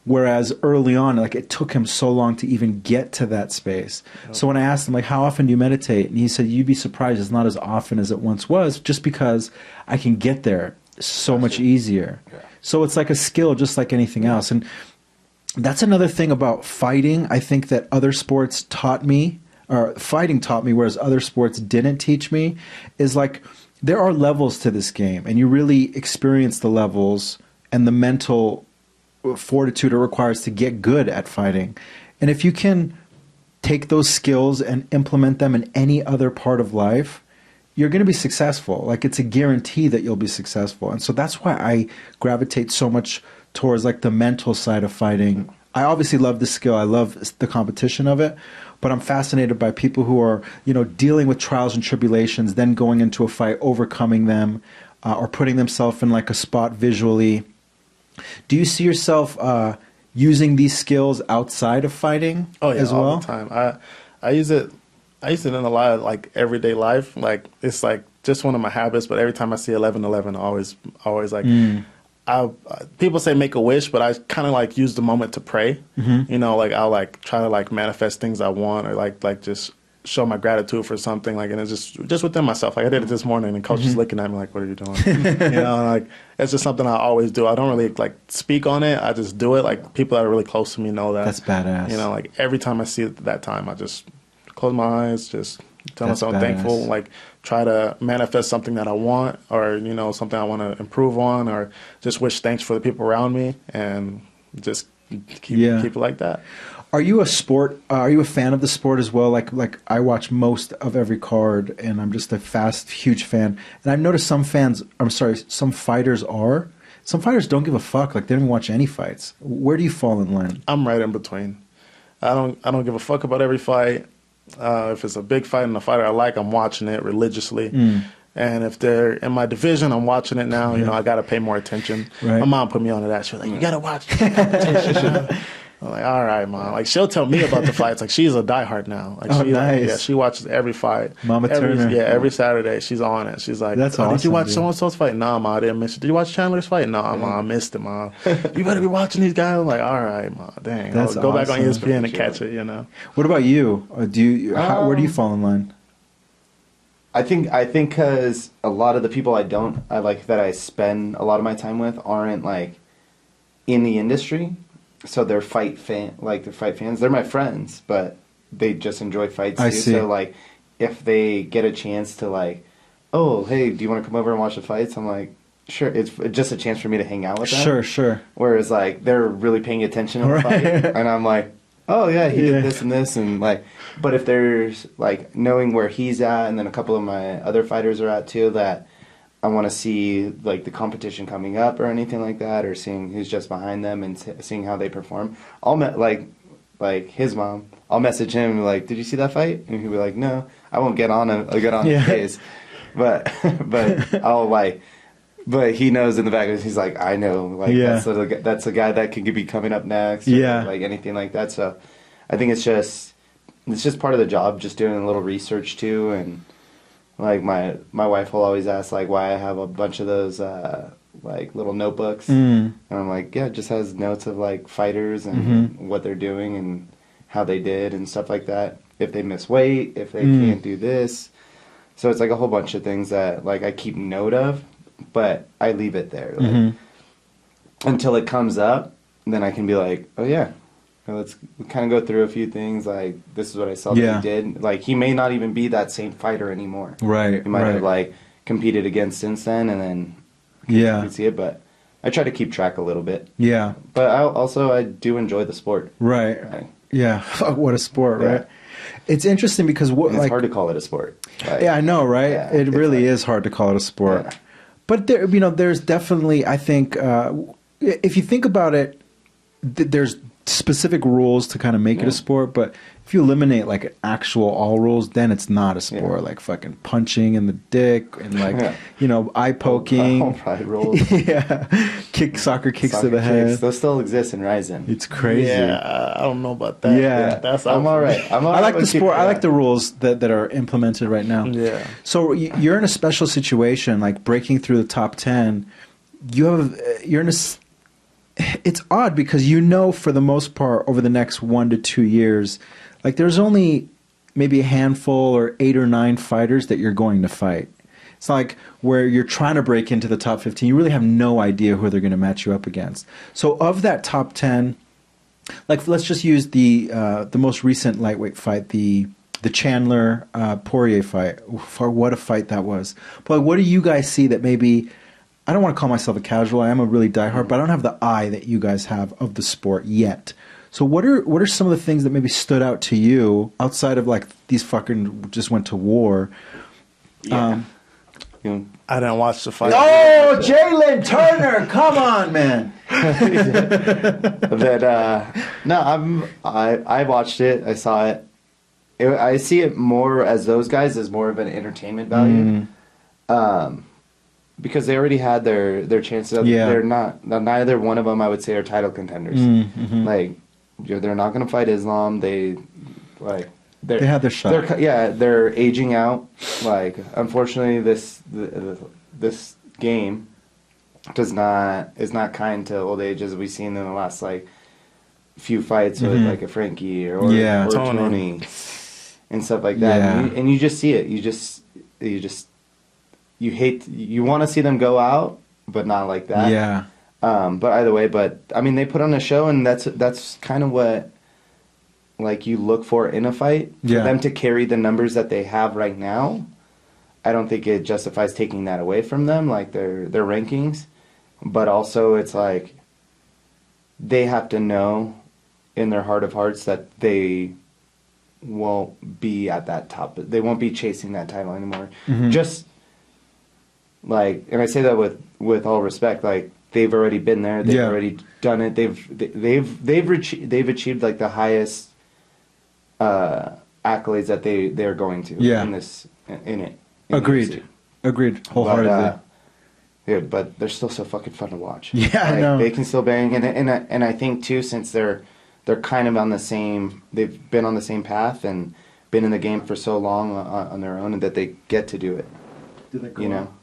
Whereas early on, like it took him so long to even get to that space. Oh. So when I asked him, like, how often do you meditate? And he said, you'd be surprised, it's not as often as it once was, just because I can get there so much easier. Yeah. So it's like a skill, just like anything else. And that's another thing about fighting. I think that other sports taught me, or fighting taught me, whereas other sports didn't teach me, is like there are levels to this game, and you really experience the levels and the mental fortitude it requires to get good at fighting. And if you can take those skills and implement them in any other part of life, you're going to be successful. Like, it's a guarantee that you'll be successful. And so that's why I gravitate so much towards like the mental side of fighting. I obviously love the skill. I love the competition of it, but I'm fascinated by people who are, you know, dealing with trials and tribulations, then going into a fight, overcoming them, or putting themselves in like a spot visually. Do you see yourself using these skills outside of fighting as well? All the time. I use it in a lot of like everyday life. Like, it's like just one of my habits, but every time I see 11-11, I always like, people say make a wish, but I kind of like use the moment to pray. You know, like I'll like try to like manifest things I want, or like just show my gratitude for something. Like, and it's just within myself. Like, I did it this morning, and coach is looking at me like, "What are you doing?" You know, and like it's just something I always do. I don't really like speak on it. I just do it. Like, people that are really close to me know that. That's badass. You know, like every time I see it that time, I just close my eyes, just tell myself I'm badass. thankful. Like, try to manifest something that I want, or, you know, something I want to improve on, or just wish thanks for the people around me, and just keep it like that. Are you a fan of the sport as well? Like I watch most of every card, and I'm just a huge fan. And I've noticed some fighters are. Some fighters don't give a fuck. Like, they don't even watch any fights. Where do you fall in line? I'm right in between. I don't give a fuck about every fight. If it's a big fight and a fighter I like, I'm watching it religiously. And if they're in my division, I'm watching it now. You know, I got to pay more attention. Right. My mom put me onto that. She was like, you got to watch competition. I'm like, all right, Mom. Like, she'll tell me about the fights. Like, she's a diehard now. Like, nice. She watches every fight. Mama Turner. Yeah, every Saturday she's on it. She's like, that's awesome. Did you watch dude. so-and-so's fight? No, Mom, I didn't miss it. Did you watch Chandler's fight? No, Mom, I missed it, Mom. You better be watching these guys. I'm like, all right, Mom. Dang. That's I'll go back on awesome. ESPN and catch it, you know. What about you? Where do you fall in line? I think because a lot of the people that I spend a lot of my time with aren't like in the industry, so they're fight fans. They're my friends, but they just enjoy fights too. So like, if they get a chance to like, oh hey, do you want to come over and watch the fights? I'm like, sure. It's just a chance for me to hang out with them. Sure. Whereas like, they're really paying attention to the fight, and I'm like, oh yeah, he did this and this, and like, but if there's like knowing where he's at, and then a couple of my other fighters are at too, that I want to see like the competition coming up or anything like that, or seeing who's just behind them and seeing how they perform. I'll like his mom. I'll message him and be like, "Did you see that fight?" And he'll be like, "No." I won't get on him. I'll get on his case, but I'll like. But he knows in the back of his, he's like, I know, like that's a guy that could be coming up next, or like anything like that. So I think it's just part of the job, just doing a little research too. And like my wife will always ask like why I have a bunch of those like little notebooks, and I'm like, yeah, it just has notes of like fighters and what they're doing and how they did and stuff like that. If they miss weight, if they can't do this, so it's like a whole bunch of things that like I keep note of. But I leave it there like, until it comes up. Then I can be like, oh yeah, let's kind of go through a few things. Like, this is what I saw that he did. Like, he may not even be that same fighter anymore. Right. He might have like competed against since then, and then you can see it. But I try to keep track a little bit. Yeah. But I do enjoy the sport. Right. Yeah. What a sport, right? It's interesting because it's hard to call it a sport. Like, I know, right? Yeah, it really is hard to call it a sport. Yeah. But there, there's definitely, I think, if you think about it, there's specific rules to kind of make it a sport. But if you eliminate like actual all rules, then it's not a sport. Like fucking punching in the dick and like eye poking. All pride rules. Soccer kicks to the head. Those still exist in Ryzen. It's crazy. Yeah, I don't know about that. Yeah, I'm all right. I like the sport. I like the rules that are implemented right now. Yeah. So you're in a special situation, like breaking through the top 10. You're in a. It's odd because for the most part over the next 1 to 2 years, like there's only maybe a handful or 8 or 9 fighters that you're going to fight. It's not like where you're trying to break into the top 15. You really have no idea who they're going to match you up against. So of that top 10, like let's just use the most recent lightweight fight, the Chandler Poirier fight. For what a fight that was! But like, what do you guys see that maybe? I don't want to call myself a casual. I am a really diehard, but I don't have the eye that you guys have of the sport yet. So what are some of the things that maybe stood out to you outside of like these fucking just went to war? Yeah. You know, I didn't watch the fight. Oh, Jalin Turner! Come on, man. I watched it. I saw it. I see it more as those guys as more of an entertainment value, because they already had their chances. Yeah. They're not. Neither one of them, I would say, are title contenders. Like, they're not going to fight Islam. They had their shot. They're aging out. Like, unfortunately, this game is not kind to old age, as we've seen in the last few fights with like a Frankie or Tony and stuff like that. Yeah. And you just see it. You want to see them go out, but not like that. Yeah. But either way, I mean, they put on a show, and that's kind of what you look for in a fight. For them to carry the numbers that they have right now, I don't think it justifies taking that away from them, like their rankings. But also, it's like they have to know in their heart of hearts that they won't be at that top. They won't be chasing that title anymore. Just and I say that with all respect, they've already been there. They've already done it. They've achieved the highest accolades that they're going to in it. Agreed wholeheartedly. But they're still so fucking fun to watch. Yeah, I know. They can still bang, and I think too, since they're kind of on the same, they've been on the same path and been in the game for so long on their own, and that they get to do it. You know.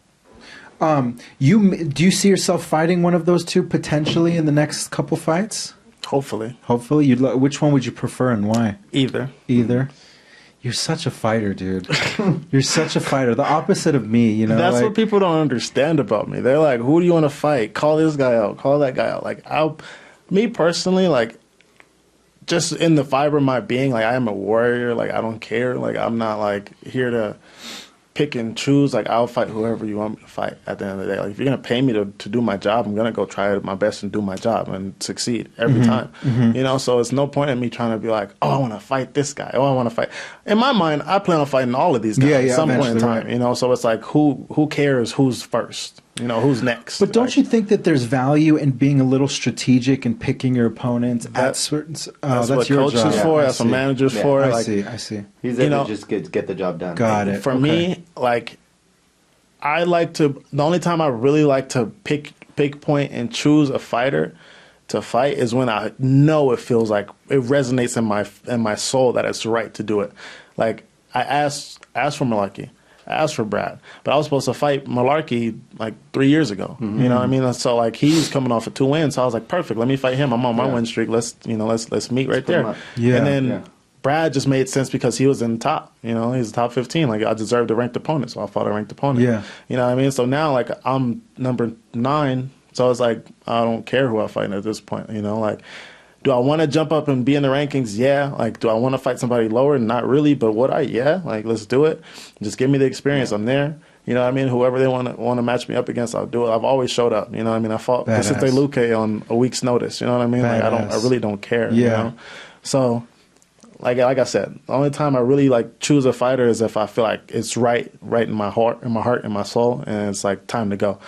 Do you see yourself fighting one of those two potentially in the next couple fights? Hopefully. Which one would you prefer and why? Either. You're such a fighter, dude. You're such a fighter. The opposite of me, you know. That's what people don't understand about me. They're like, "Who do you want to fight? Call this guy out. Call that guy out." Me personally, just in the fiber of my being, I am a warrior. I don't care. I'm not here to pick and choose. I'll fight whoever you want me to fight at the end of the day. If you're going to pay me to do my job, I'm going to go try my best and do my job and succeed every time. You know, so it's no point in me trying to be like, oh, I want to fight this guy. Oh, I want to fight. In my mind, I plan on fighting all of these guys at some point in time. Right. You know, so it's who cares who's first? You know, who's next? But don't you think that there's value in being a little strategic and picking your opponents at certain... that's what coaches for. That's what managers for. I see. He's there to just get the job done. Got it. For me, I like to... The only time I really like to pick point and choose a fighter to fight is when I know it feels like it resonates in my soul that it's right to do it. I asked for Malarkey. I asked for Brad, but I was supposed to fight Malarkey 3 years ago. You know what I mean? So he's coming off of 2 wins. So I was like, perfect. Let me fight him. I'm on my win streak. Let's meet right there. And then Brad just made sense because he was in the top. You know, he's the top 15. I deserved a ranked opponent, so I fought a ranked opponent. Yeah. You know what I mean? So now I'm number 9. So it's I don't care who I fight at this point. You know, do I want to jump up and be in the rankings? Yeah. Do I want to fight somebody lower? Not really, but would I? Yeah. Let's do it. Just give me the experience. I'm there. You know what I mean? Whoever they want to match me up against, I'll do it. I've always showed up. You know what I mean? I fought Vicente Luque on a week's notice. You know what I mean? I really don't care. Yeah. You know? So, like I said, the only time I really choose a fighter is if I feel like it's right in my heart, in my soul, and it's time to go.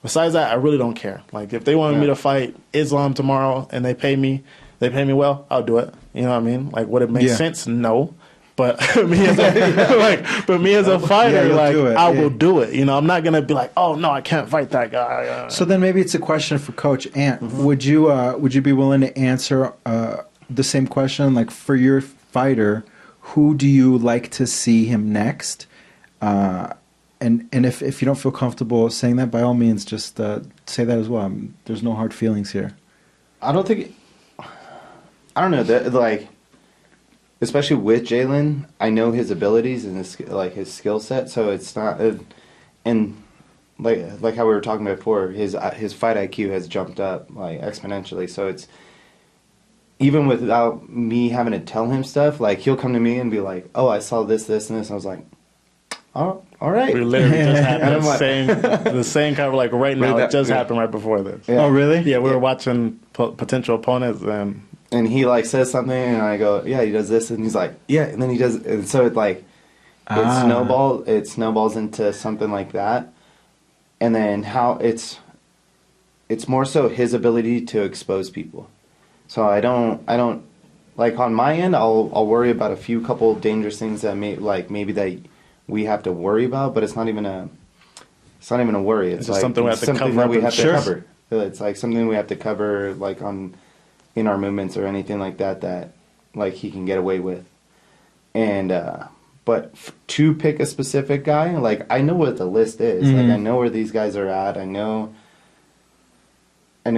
Besides that, I really don't care. If they wanted me to fight Islam tomorrow and they pay me well, I'll do it. You know what I mean? Would it make sense? No. But me as a fighter, I will do it. You know, I'm not gonna be oh no, I can't fight that guy. So then maybe it's a question for Coach Ant. Would you be willing to answer the same question? For your fighter, who do you like to see him next? And if you don't feel comfortable saying that, by all means, just say that as well. There's no hard feelings here. I don't know, especially with Jalin, I know his abilities and his skill set. So it's not, and like how we were talking about before, his fight IQ has jumped up exponentially. So it's even without me having to tell him stuff, he'll come to me and be like, "Oh, I saw this, and this." And I was like, "Oh, all right." We literally just had the same kind of right now. It just happened right before this. Yeah. Oh, really? Yeah, we were watching potential opponents and he says something and I go, "Yeah, he does this," and he's like, "Yeah," and then he does, and so It snowballs into something like that. And then how it's more so his ability to expose people. So I don't like on my end I'll worry about a few couple dangerous things that maybe that we have to worry about, but it's not even a worry. It's just like something we have to cover. That we have to Sure. cover. It's like something we have to cover like in our movements or anything like that like he can get away with. And but to pick a specific guy, like I know what the list is. Mm-hmm. Like I know where these guys are at. I know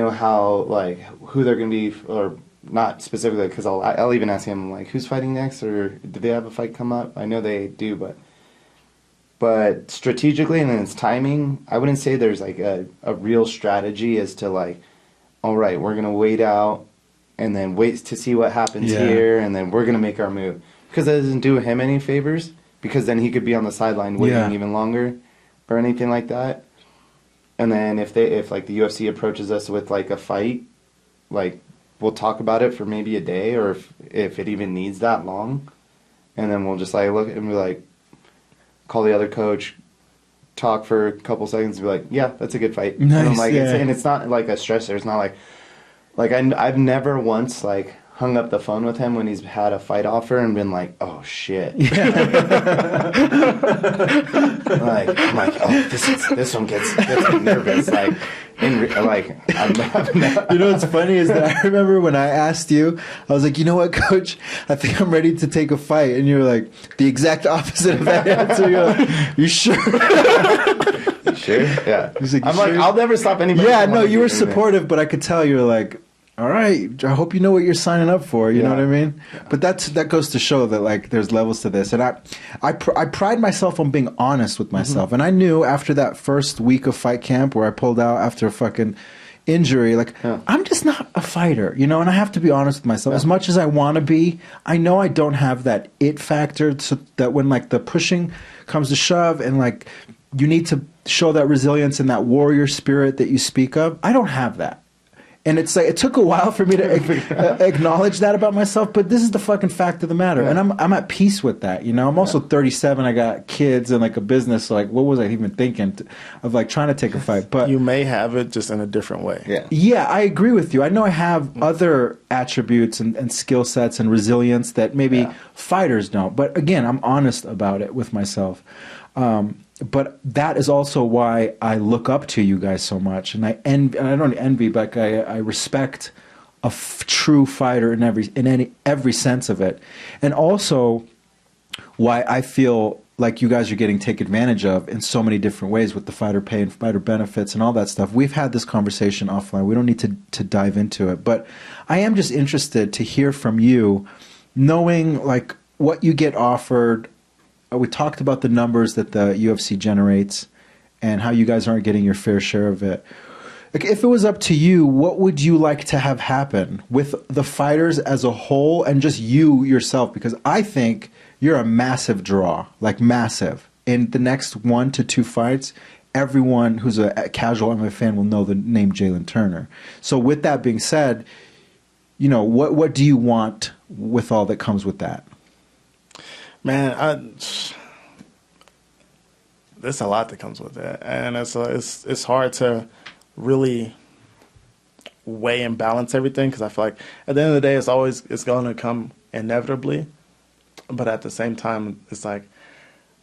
how like who they're gonna be, or not specifically, because I'll even ask him like who's fighting next, or do they have a fight come up? I know they do, but strategically and then its timing, I wouldn't say there's like a real strategy as to like, all right, we're gonna wait out and then wait to see what happens here, and then we're gonna make our move, because that doesn't do him any favors, because then he could be on the sideline waiting even longer or anything like that. And then if like the UFC approaches us with like a fight, like we'll talk about it for maybe a day, or if it even needs that long, and then we'll just like look and be like, call the other coach, talk for a couple seconds, and be like, yeah, that's a good fight. Nice, and I'm like, yeah. it's not like a stressor. It's not like I've never once like hung up the phone with him when he's had a fight offer and been like, oh shit. I'm like, oh, this one gets me nervous. Like, You know what's funny is that I remember when I asked you, I was like, you know what, coach, I think I'm ready to take a fight. And you were like, the exact opposite of that answer. You're like, you sure? You sure? Yeah. He's like, I'm sure? like, I'll never stop anybody. Yeah, from no, wanting you to were do anything. supportive, but I could tell you were like, all right, I hope you know what you're signing up for. You know what I mean? But that goes to show that like there's levels to this, and I pride myself on being honest with myself. And I knew after that first week of fight camp where I pulled out after a fucking injury, like I'm just not a fighter, you know. And I have to be honest with myself. As much as I want to be, I know I don't have that it factor, so that when like the pushing comes to shove, and like you need to show that resilience and that warrior spirit that you speak of, I don't have that. And it's like it took a while for me to acknowledge that about myself, but this is the fucking fact of the matter, and I'm at peace with that. You know, I'm also 37. I got kids and like a business. So like, what was I even thinking of like trying to take a fight? But You may have it just in a different way. yeah, I agree with you. I know I have other attributes and skill sets and resilience that maybe fighters don't. But again, I'm honest about it with myself. But that is also why I look up to you guys so much, and I don't envy, but I respect a true fighter in every sense of it, and also why I feel like you guys are getting taken advantage of in so many different ways with the fighter pay and fighter benefits and all that stuff. We've had this conversation offline. We don't need to dive into it, but I am just interested to hear from you, knowing like what you get offered. We talked about the numbers that the UFC generates and how you guys aren't getting your fair share of it. Like, if it was up to you, what would you like to have happen with the fighters as a whole and just you yourself? Because I think you're a massive draw, like massive. In the next 1 to 2 fights, everyone who's a casual MMA fan will know the name Jalin Turner. So with that being said, you know, what do you want with all that comes with that? Man, there's a lot that comes with that, and it's hard to really weigh and balance everything, because I feel like at the end of the day, it's going to come inevitably, but at the same time, it's like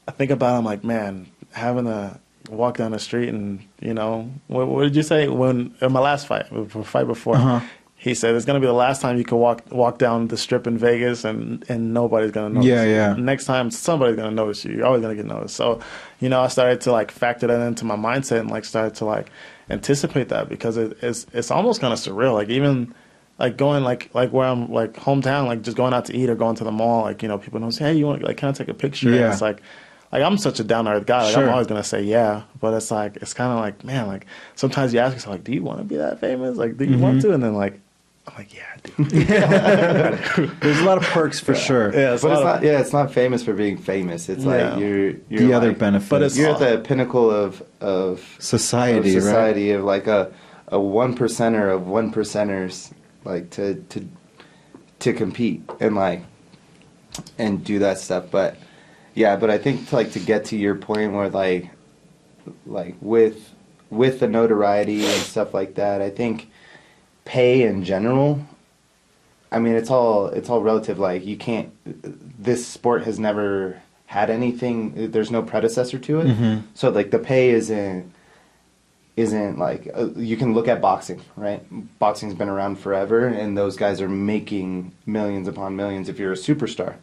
I think about it, I'm like, man, having to walk down the street and, you know, what did you say when in my last fight before? He said it's going to be the last time you can walk down the strip in Vegas and nobody's going to notice you. Next time, somebody's going to notice you. You're always going to get noticed. So, you know, I started to, like, factor that into my mindset and, like, started to, like, anticipate that, because it's almost kind of surreal. Like, even, like, going, like where I'm, like, hometown, like, just going out to eat or going to the mall, like, you know, people don't say, hey, you want to, like, can I take a picture? Yeah. And it's like I'm such a down-to-earth guy. Like, I'm always going to say yeah. But it's, like, it's kind of like, man, like, sometimes you ask yourself, like, do you want to be that famous? Like, do you want to? And then, like, I'm like, yeah, I do. There's a lot of perks for sure. Yeah, But it's not famous for being famous. It's like you're the like, other benefit. But you're at the pinnacle of society, right? right? Of like a 1%er of 1%ers, like to compete and like and do that stuff. But Yeah, but I think to get to your point where with the notoriety and stuff like that, I think pay in general, I mean, it's all relative. Like, you can't. This sport has never had anything. There's no predecessor to it. Mm-hmm. So the pay isn't you can look at boxing, right? Boxing's been around forever, and those guys are making millions upon millions if you're a superstar,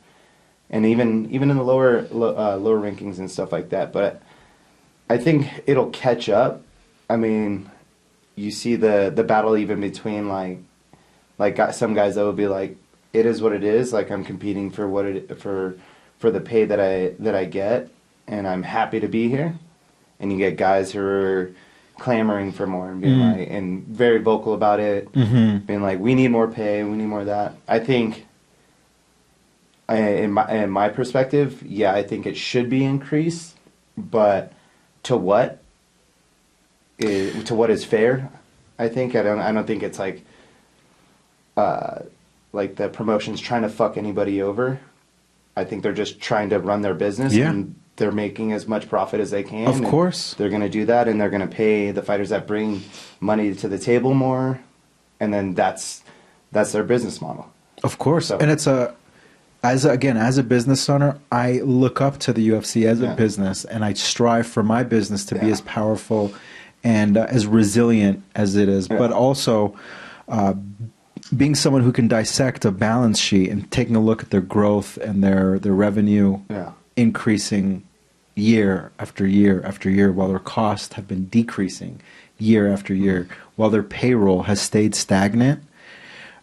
and even in the lower rankings and stuff like that. But I think it'll catch up. I mean, you see the battle even between some guys that will be like, it is what it is. Like, I'm competing for for the pay that I get, and I'm happy to be here. And you get guys who are clamoring for more and being and very vocal about it, being like, we need more pay, we need more of that. I think, in my perspective, yeah, I think it should be increased, but to what is fair? I think I don't think it's like the promotion's trying to fuck anybody over. I think they're just trying to run their business, and they're making as much profit as they can. Of course. They're going to do that, and they're going to pay the fighters that bring money to the table more, and then that's their business model. Of course. So, and it's as a business owner, I look up to the UFC as a business, and I strive for my business to be as powerful and as resilient as it is, but also being someone who can dissect a balance sheet and taking a look at their growth and their revenue increasing year after year after year, while their costs have been decreasing year after year, while their payroll has stayed stagnant.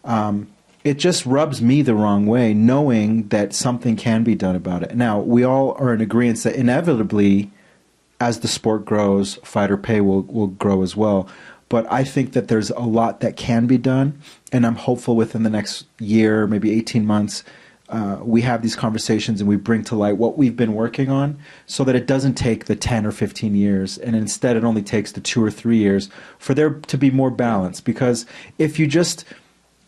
It just rubs me the wrong way, knowing that something can be done about it. Now, we all are in agreement that inevitably, as the sport grows, fighter pay will grow as well. But I think that there's a lot that can be done, and I'm hopeful within the next year, maybe 18 months, we have these conversations and we bring to light what we've been working on, so that it doesn't take the 10 or 15 years, and instead it only takes the 2 or 3 years for there to be more balance. Because if you just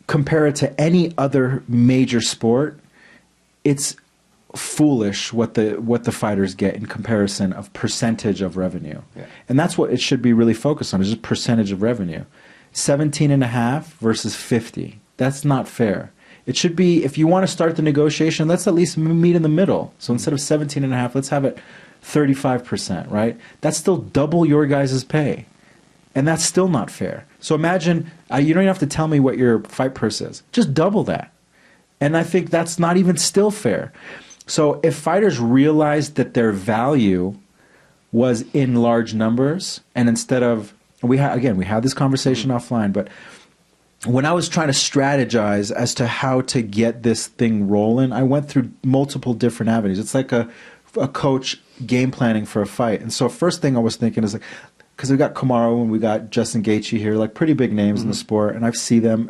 compare it to any other major sport, it's foolish what the fighters get in comparison of percentage of revenue. And that's what it should be really focused on, is just percentage of revenue. 17.5 versus 50. That's not fair. It should be, if you want to start the negotiation, let's at least meet in the middle. So instead of 17.5, let's have it 35%, right? That's still double your guys' pay. And that's still not fair. So imagine, you don't even have to tell me what your fight purse is. Just double that. And I think that's not even still fair. So if fighters realized that their value was in large numbers, and instead of, we had this conversation offline, but when I was trying to strategize as to how to get this thing rolling, I went through multiple different avenues. It's like a coach game planning for a fight. And so first thing I was thinking is, like, because we got Kamaru and we got Justin Gaethje here, like pretty big names in the sport, and I see them.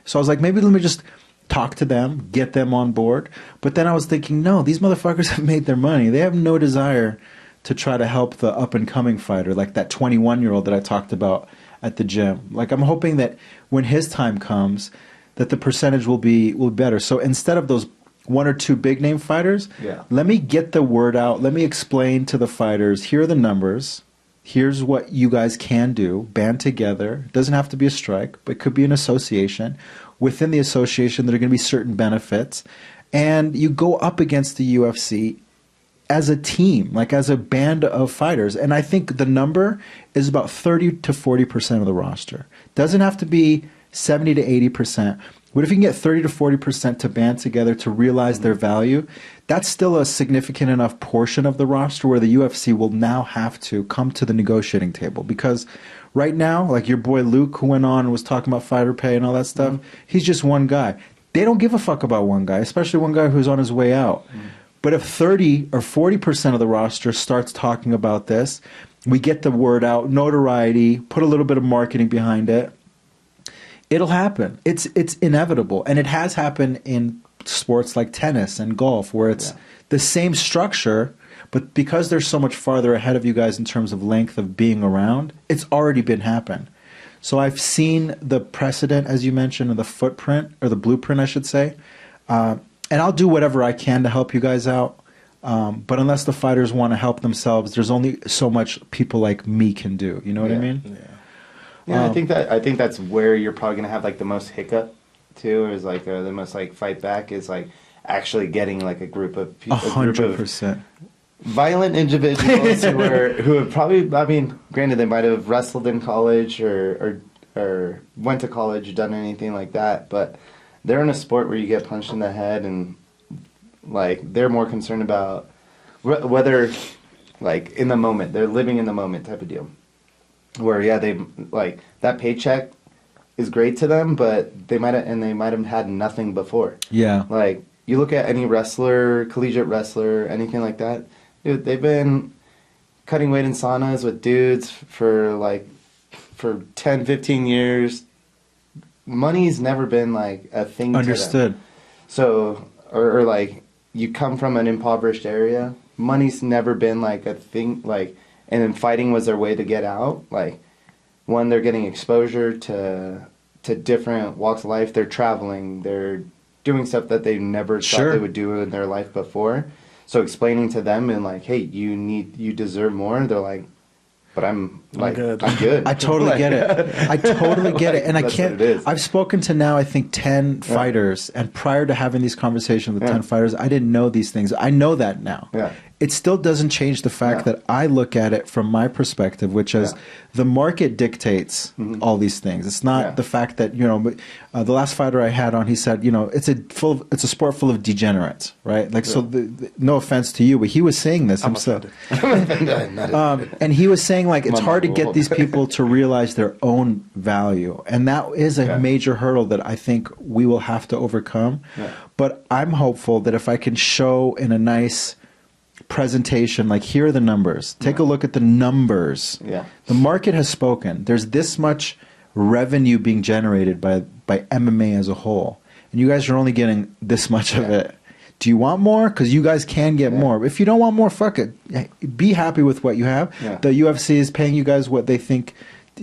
So I was like, maybe let me just talk to them, get them on board. But then I was thinking, no, these motherfuckers have made their money. They have no desire to try to help the up-and-coming fighter, like that 21-year-old that I talked about at the gym. Like, I'm hoping that when his time comes, that the percentage will be better. So instead of those 1 or 2 big-name fighters, let me get the word out. Let me explain to the fighters, here are the numbers. Here's what you guys can do. Band together. It doesn't have to be a strike, but it could be an association. Within the association, there are going to be certain benefits. And you go up against the UFC as a team, like as a band of fighters. And I think the number is about 30 to 40% of the roster. Doesn't have to be 70 to 80%. But if you can get 30 to 40% to band together to realize their value, that's still a significant enough portion of the roster where the UFC will now have to come to the negotiating table. Because right now, like your boy Luke, who went on and was talking about fighter pay and all that stuff, he's just one guy. They don't give a fuck about one guy, especially one guy who's on his way out. But if 30 or 40% of the roster starts talking about this, we get the word out, notoriety, put a little bit of marketing behind it, it'll happen. It's inevitable. And it has happened in sports like tennis and golf, where it's the same structure, but because they're so much farther ahead of you guys in terms of length of being around, it's already been happening. So I've seen the precedent, as you mentioned, or the footprint, or the blueprint, I should say. And I'll do whatever I can to help you guys out. But unless the fighters want to help themselves, there's only so much people like me can do. You know what I mean? Yeah, I think that's where you're probably gonna have like the most hiccup too, is like the most like fight back is like actually getting like a group of people, 100%. Violent individuals who have probably, I mean, granted they might have wrestled in college or went to college, done anything like that, but they're in a sport where you get punched in the head, and like they're more concerned about whether like in the moment, they're living in the moment type of deal. Where they like that paycheck is great to them, but they might have had nothing before. Yeah. Like you look at any wrestler, collegiate wrestler, anything like that, dude, they've been cutting weight in saunas with dudes for 10, 15 years. Money's never been like a thing. Understood. To them. So or like you come from an impoverished area, money's never been like a thing like. And then fighting was their way to get out. Like, one, they're getting exposure to different walks of life. They're traveling. They're doing stuff that they never thought they would do in their life before. So explaining to them and like, hey, you deserve more. They're like, but I'm good. I totally get it. I totally get it. And I can't. I've spoken to now I think 10 fighters, and prior to having these conversations with 10 fighters, I didn't know these things. I know that now. Yeah. It still doesn't change the fact that I look at it from my perspective, which is the market dictates all these things. It's not the fact that, the last fighter I had on, he said, it's a sport full of degenerates, right? Like, so no offense to you, but he was saying this himself. And he was saying like, it's hard to get these people to realize their own value. And that is a major hurdle that I think we will have to overcome. Yeah. But I'm hopeful that if I can show in a nice presentation, like here are the numbers. Take a look at the numbers. Yeah. The market has spoken. There's this much revenue being generated by MMA as a whole. And you guys are only getting this much of it. Do you want more? Because you guys can get more. If you don't want more, fuck it. Be happy with what you have. Yeah. The UFC is paying you guys what they think.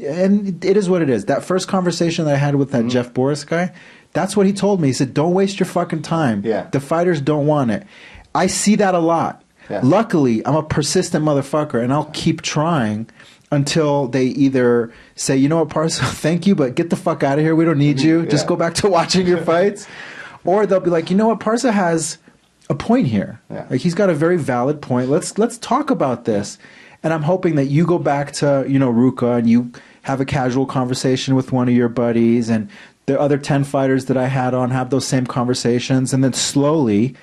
And it is what it is. That first conversation that I had with that Jeff Boris guy, that's what he told me. He said, don't waste your fucking time. Yeah. The fighters don't want it. I see that a lot. Yeah. Luckily, I'm a persistent motherfucker, and I'll keep trying until they either say, you know what, Parsa, thank you, but get the fuck out of here. We don't need you. Just go back to watching your fights. Or they'll be like, you know what, Parsa has a point here. Yeah. Like, he's got a very valid point. Let's talk about this. And I'm hoping that you go back to, Ruka, and you have a casual conversation with one of your buddies, and the other 10 fighters that I had on have those same conversations, and then slowly...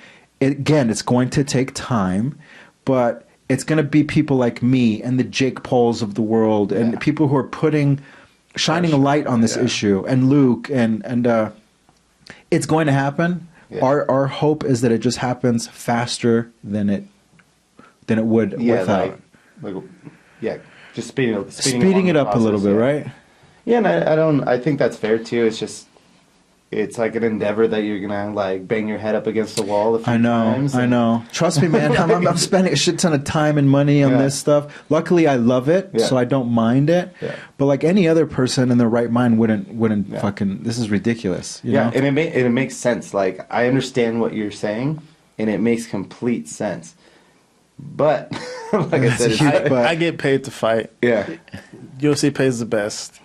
Again, it's going to take time, but it's going to be people like me and the Jake Pauls of the world and people who are shining a light on this issue, and Luke, and it's going to happen. Yeah. Our hope is that it just happens faster than it would without. Just speeding it up a little bit, right? Yeah, and I think that's fair too. It's just. It's like an endeavor that you're gonna like bang your head up against the wall a few times. I know. Trust me, man. I'm spending a shit ton of time and money on this stuff. Luckily, I love it, so I don't mind it. Yeah. But like any other person in their right mind wouldn't fucking. This is ridiculous. You know? And it makes sense. Like I understand what you're saying, and it makes complete sense. But like I said, I get paid to fight. Yeah. UFC pays the best,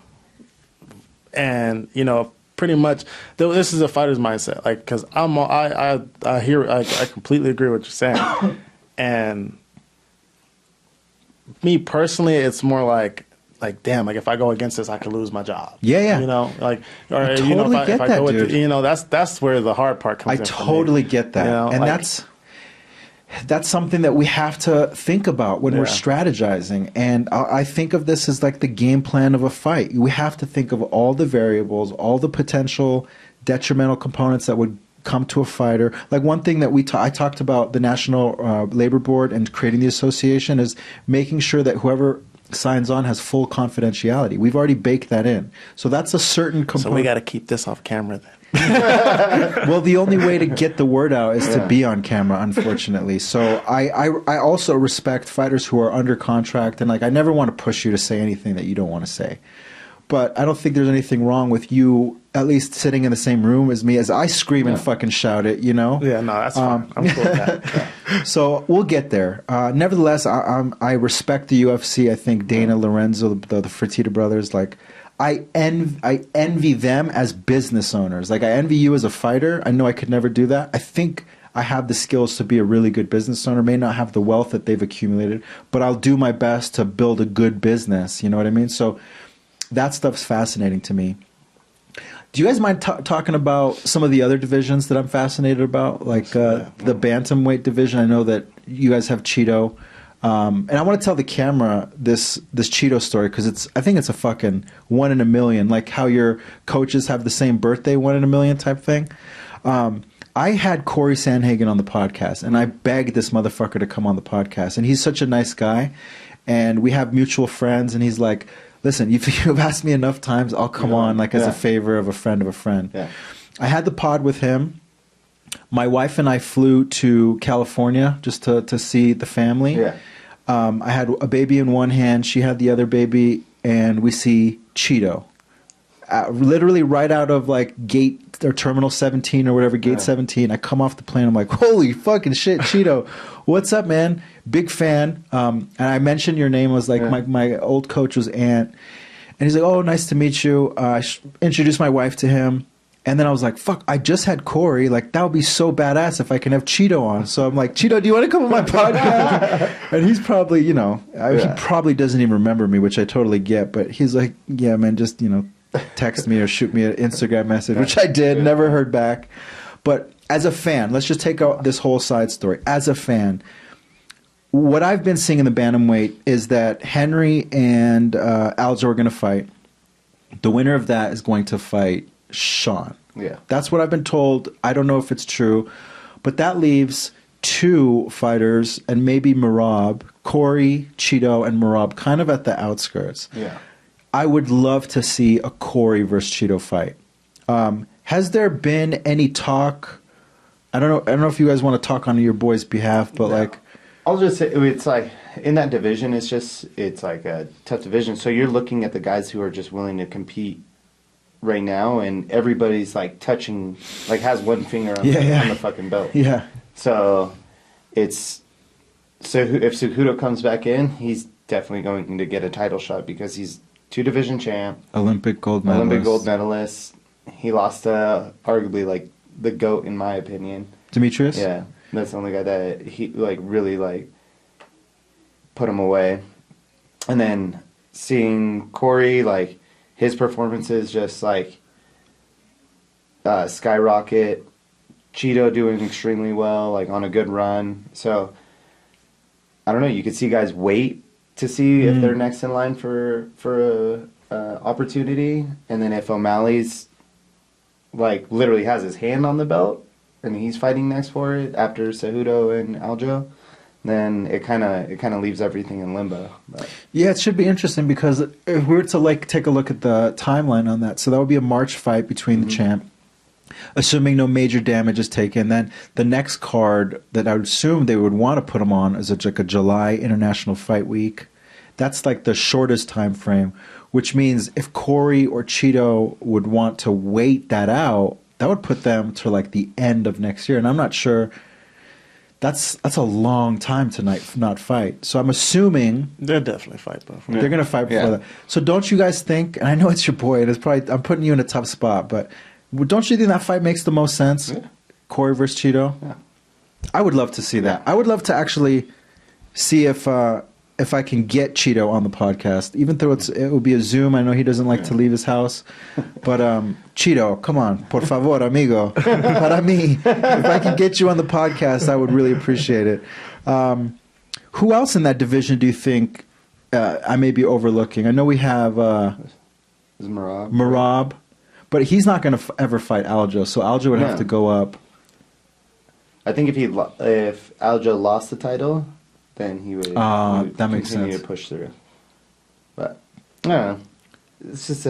and pretty much, this is a fighter's mindset. Like, because I completely agree with what you're saying, and me personally, it's more like damn, like if I go against this, I could lose my job. Yeah. If I go with that's where the hard part comes in. I totally get that, and that's something that we have to think about when we're strategizing. And I think of this as like the game plan of a fight. We have to think of all the variables, all the potential detrimental components that would come to a fighter. Like one thing that I talked about the National Labor Board and creating the association is making sure that whoever signs on has full confidentiality. We've already baked that in. So that's a certain component. So we got to keep this off camera then. Well, the only way to get the word out is to be on camera, unfortunately. So I also respect fighters who are under contract, and like I never want to push you to say anything that you don't want to say. but I don't think there's anything wrong with you at least sitting in the same room as me as I scream and fucking shout it, you know? Yeah, no, that's fine. I'm cool with that. Yeah. So we'll get there. Nevertheless, I respect the UFC. I think Dana, Lorenzo, the Fertitta brothers, like, I envy them as business owners. Like, I envy you as a fighter. I know I could never do that. I think I have the skills to be a really good business owner. May not have the wealth that they've accumulated, but I'll do my best to build a good business. You know what I mean? So that stuff's fascinating to me. Do you guys mind talking about some of the other divisions that I'm fascinated about, like the bantamweight division? I know that you guys have Cheeto. And I want to tell the camera this Cheeto story because I think it's a fucking 1 in a million, like how your coaches have the same birthday 1 in a million type thing. I had Corey Sandhagen on the podcast, and I begged this motherfucker to come on the podcast, and he's such a nice guy, and we have mutual friends, and he's like, listen, you've asked me enough times, I'll come on, like, as a favor of a friend of a friend. Yeah. I had the pod with him. My wife and I flew to California just to see the family. Yeah. I had a baby in one hand, she had the other baby, and we see Cheeto. Literally right out of like gate or terminal 17 or whatever, gate 17. I come off the plane, I'm like, holy fucking shit, Cheeto. What's up, man? Big fan. And I mentioned your name, was like my old coach was Ant. And he's like, oh, nice to meet you. I introduced my wife to him. And then I was like, fuck, I just had Corey. Like, that would be so badass if I can have Cheeto on. So I'm like, Cheeto, do you want to come on my podcast? And he's probably, you know, he probably doesn't even remember me, which I totally get. But he's like, yeah, man, just, you know, text me or shoot me an Instagram message, which I did, never heard back. But as a fan, let's just take out this whole side story. As a fan, what I've been seeing in the bantamweight is that Henry and Aljo are going to fight. The winner of that is going to fight Sean. Yeah. That's what I've been told. I don't know if it's true, but that leaves 2 fighters and maybe Merab, Corey, Cheeto, and Merab kind of at the outskirts. Yeah. I would love to see a Corey versus Cheeto fight. Has there been any talk? I don't know if you guys want to talk on your boy's behalf, but like, I'll just say it's like in that division, it's like a tough division. So you're looking at the guys who are just willing to compete right now, and everybody's like touching, like has one finger on the fucking belt. Yeah. So if Cejudo comes back in, he's definitely going to get a title shot because he's 2 division champ, Olympic gold medalist. He lost to arguably like the GOAT in my opinion, Demetrius. Yeah, that's the only guy that he like really like put him away. And then seeing Corey, like his performances just like skyrocket. Cheeto doing extremely well, like on a good run. So I don't know. You could see guys wait to see if they're next in line for a opportunity, and then if O'Malley's like literally has his hand on the belt and he's fighting next for it after Cejudo and Aljo, then it kind of leaves everything in limbo. But. Yeah, it should be interesting because if we were to like take a look at the timeline on that, so that would be a March fight between the champ, assuming no major damage is taken. Then the next card that I would assume they would want to put him on is like a July International Fight Week. That's like the shortest time frame, which means if Corey or Cheeto would want to wait that out, that would put them to like the end of next year. And I'm not sure. That's a long time to not fight. So I'm assuming they'll definitely fight before. They're going to fight before that. So don't you guys think? And I know it's your boy, and it's probably I'm putting you in a tough spot, but don't you think that fight makes the most sense? Yeah. Corey versus Cheeto. Yeah. I would love to see that. I would love to actually see if I can get Cheeto on the podcast, even though it would be a Zoom. I know he doesn't like to leave his house, but Cheeto, come on, por favor, amigo, para mí. If I can get you on the podcast, I would really appreciate it. Who else in that division do you think I may be overlooking? I know we have is Merab. Merab, but he's not going to ever fight Aljo, so Aljo would have to go up. I think if Aljo lost the title, then he would that makes continue sense. To push through. But I don't know. It's just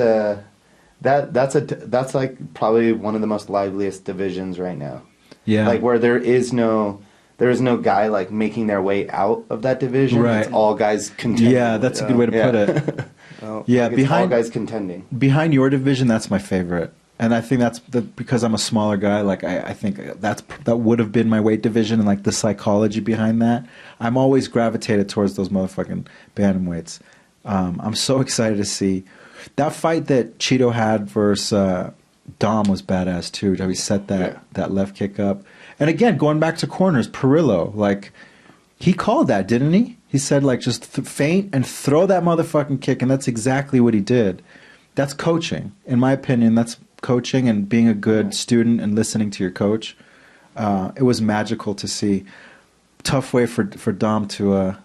that's like probably one of the most liveliest divisions right now. Yeah. Like where there is no guy like making their way out of that division. Right. It's all guys contending. Yeah, that's a good way to put it. Yeah, Like it's all guys contending. behind your division, that's my favorite. And I think that's because I'm a smaller guy. Like I think that would have been my weight division, and like the psychology behind that. I'm always gravitated towards those motherfucking bantamweights. I'm so excited to see that fight that Cheeto had versus Dom was badass too. How he set that left kick up, and again going back to corners, Perillo, like he called that, didn't he? He said like just feint and throw that motherfucking kick, and that's exactly what he did. That's coaching, in my opinion. That's coaching and being a good student and listening to your coach. It was magical to see. Tough way for Dom to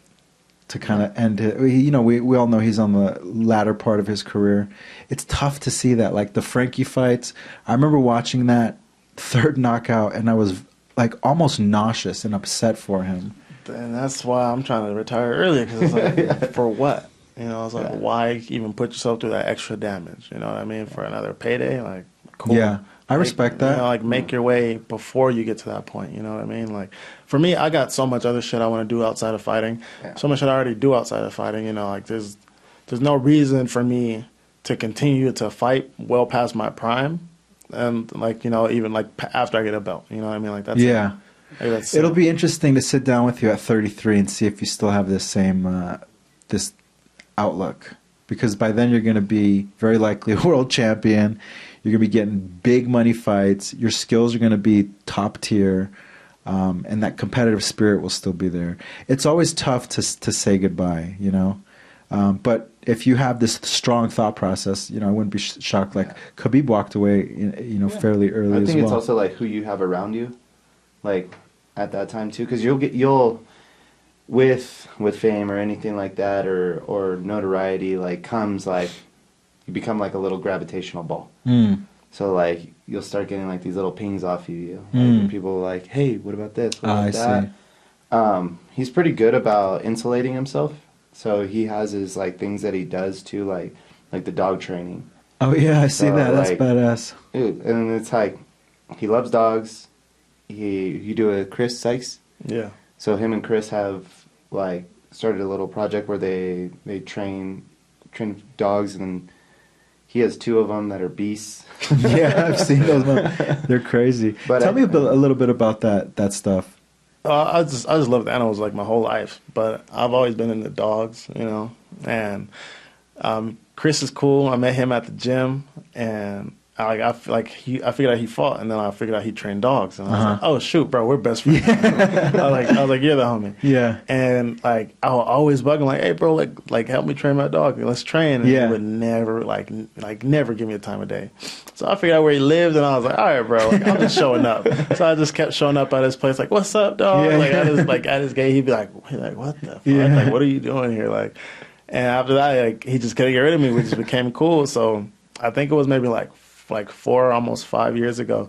kind of end it. You know, we all know he's on the latter part of his career. It's tough to see that. Like the Frankie fights, I remember watching that third knockout, and I was like almost nauseous and upset for him. And that's why I'm trying to retire early, because it's like, for what? You know, it's like, why even put yourself through that extra damage? You know what I mean? For another payday? Like, cool. Yeah, I respect that. You know, like, make your way before you get to that point. You know what I mean? Like, for me, I got so much other shit I want to do outside of fighting. Yeah. So much shit I already do outside of fighting. You know, like, there's no reason for me to continue to fight well past my prime. And, like, you know, even, like, after I get a belt. You know what I mean? Like, that's... Yeah. Like, that's, it'll be interesting to sit down with you at 33 and see if you still have this same... this outlook, because by then you're going to be very likely a world champion. You're going to be getting big money fights. Your skills are going to be top tier, and that competitive spirit will still be there. It's always tough to say goodbye, you know. But if you have this strong thought process, you know, I wouldn't be shocked. Like Khabib walked away, you know, fairly early. I think as it's well. also like who you have around you, like at that time too, because you'll. With fame or anything like that, or notoriety, like comes like you become like a little gravitational ball. So like you'll start getting like these little pings off of you. Like, and people are like, hey, what about this? What about that? See. He's pretty good about insulating himself. So he has his like things that he does too, like the dog training. Oh yeah, I see that. That's like, badass. Dude, and it's like he loves dogs. You do a Chris Sykes. Yeah. So him and Chris have like started a little project where they train dogs, and he has 2 of them that are beasts. Yeah, I've seen those. They're crazy. But tell me a little bit about that stuff. I just love the animals like my whole life, but I've always been into dogs, you know. And Chris is cool. I met him at the gym, and I figured out he fought, and then I figured out he trained dogs, and I was like, oh shoot, bro, we're best friends. I was like, you're the homie. Yeah. And like I would always bug him, like, hey bro, like help me train my dog. Let's train. And he would never never give me a time of day. So I figured out where he lived, and I was like, all right, bro, like, I'm just showing up. So I just kept showing up at his place, like, what's up, dog? Yeah. Like at his gate, he'd be like, what the fuck? Yeah. Like, what are you doing here? Like, and after that, like, he just couldn't get rid of me. We just became cool. So I think it was maybe like 4, almost 5 years ago,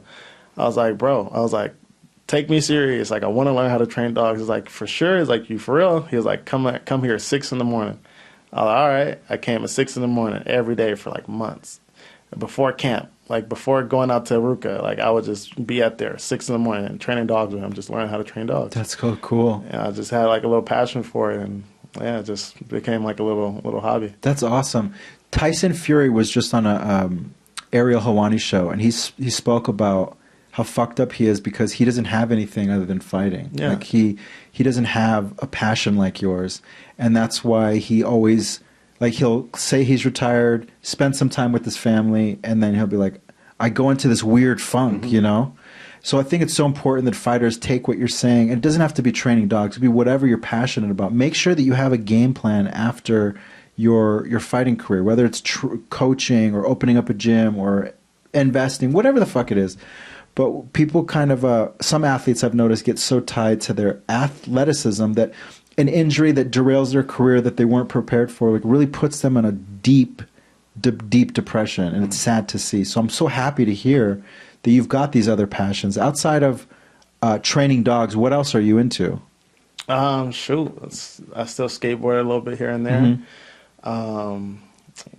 I was like, bro, take me serious. Like, I want to learn how to train dogs. He's like, for sure? He's like, you for real? He was like, come here at 6 in the morning. I was like, all right. I came at 6 in the morning every day for like months. Before camp, like before going out to Aruka, like I would just be out there 6 in the morning and training dogs with him, just learning how to train dogs. That's cool. And I just had like a little passion for it, and yeah, it just became like a little hobby. That's awesome. Tyson Fury was just on a Ariel Helwani show, and he spoke about how fucked up he is because he doesn't have anything other than fighting. Yeah. Like he doesn't have a passion like yours, and that's why he always, like, he'll say he's retired, spend some time with his family, and then he'll be like, I go into this weird funk, you know? So I think it's so important that fighters take what you're saying, and it doesn't have to be training dogs, it could be whatever you're passionate about. Make sure that you have a game plan after your fighting career, whether it's coaching or opening up a gym or investing, whatever the fuck it is. But people kind of, some athletes I've noticed get so tied to their athleticism that an injury that derails their career that they weren't prepared for, like, really puts them in a deep depression, and it's sad to see. So I'm so happy to hear that you've got these other passions outside of training dogs. What else are you into? Shoot, I still skateboard a little bit here and there.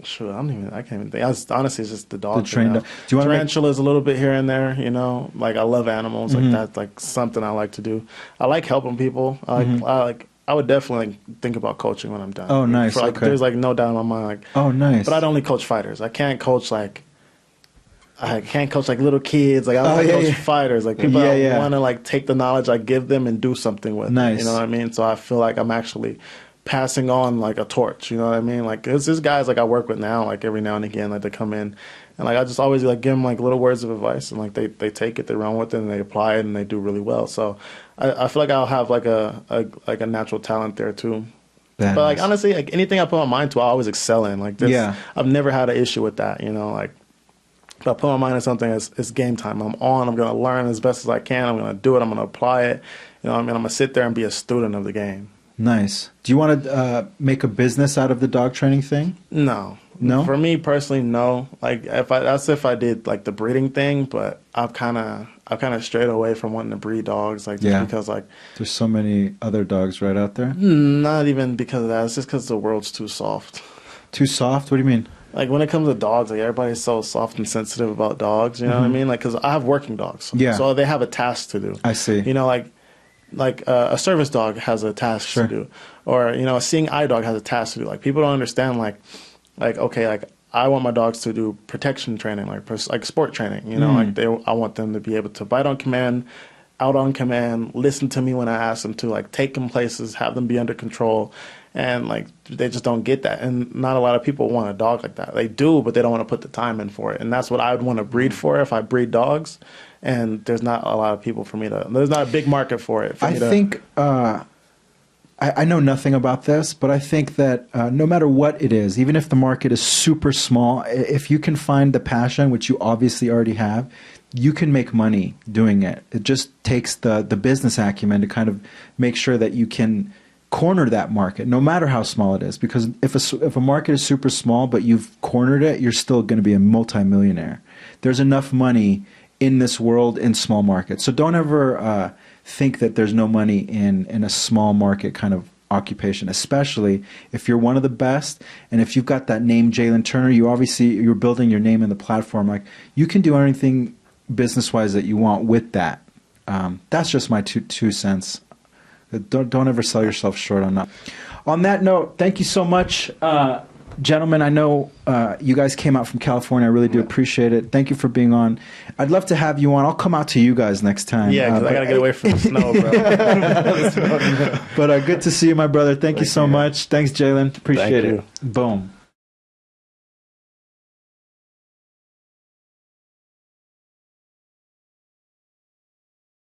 Sure, I can't even think. Honestly, it's just the dog. Do you want tarantulas a little bit here and there, you know? Like, I love animals. Like, that's like something I like to do. I like helping people. I I would definitely think about coaching when I'm done. Oh, nice. Like, okay. there's like no doubt in my mind. Like, oh, nice. but I'd only coach fighters. I can't coach like little kids. Like I want to coach fighters. Like people that want to like take the knowledge I give them and do something with it. You know what I mean? So I feel like I'm actually passing on like a torch. You know what I mean? Like there's guys like I work with now. Like every now and again, like they come in and like I just always like give them like little words of advice and like they take it, they run with it, and they apply it, and they do really well. So I feel like I'll have like a natural talent there too. But like honestly, like anything I put my mind to, I always excel in. Like this, I've never had an issue with that. You know, like. If I put my mind on something, it's game time. I'm on. I'm going to learn as best as I can. I'm going to do it. I'm going to apply it. You know what I mean? I'm going to sit there and be a student of the game. Nice. Do you want to make a business out of the dog training thing? No. No? For me personally, no. Like that's if I did like the breeding thing, but I've kind of strayed away from wanting to breed dogs, like just because like there's so many other dogs right out there. Not even because of that. It's just because the world's too soft. Too soft? What do you mean? Like when it comes to dogs, like everybody's so soft and sensitive about dogs. You know what I mean? Like because I have working dogs, so they have a task to do. I see. You know, like a service dog has a task to do, or you know, a seeing eye dog has a task to do. Like people don't understand. Like okay, like I want my dogs to do protection training, like sport training. You know, I want them to be able to bite on command, out on command, listen to me when I ask them to, like take them places, have them be under control. And like they just don't get that, and not a lot of people want a dog like that. They do, but they don't want to put the time in for it, and that's what I would want to breed for if I breed dogs. And there's not a lot of people for me to. There's not a big market for it. I think I know nothing about this, but I think that no matter what it is, even if the market is super small, if you can find the passion, which you obviously already have, you can make money doing it. It just takes the business acumen to kind of make sure that you can corner that market, no matter how small it is. Because if a market is super small, but you've cornered it, you're still going to be a multimillionaire. There's enough money in this world in small markets. So don't ever think that there's no money in a small market kind of occupation, especially if you're one of the best, and if you've got that name Jalin Turner, you're building your name in the platform. Like you can do anything business-wise that you want with that. That's just my two cents. Don't ever sell yourself short on that. On that note, thank you so much, gentlemen. I know you guys came out from California. I really do appreciate it. Thank you for being on. I'd love to have you on. I'll come out to you guys next time. Yeah, because I got to get away from the snow, bro. But good to see you, my brother. Thank you so much. Thanks, Jalin. Appreciate it. Boom.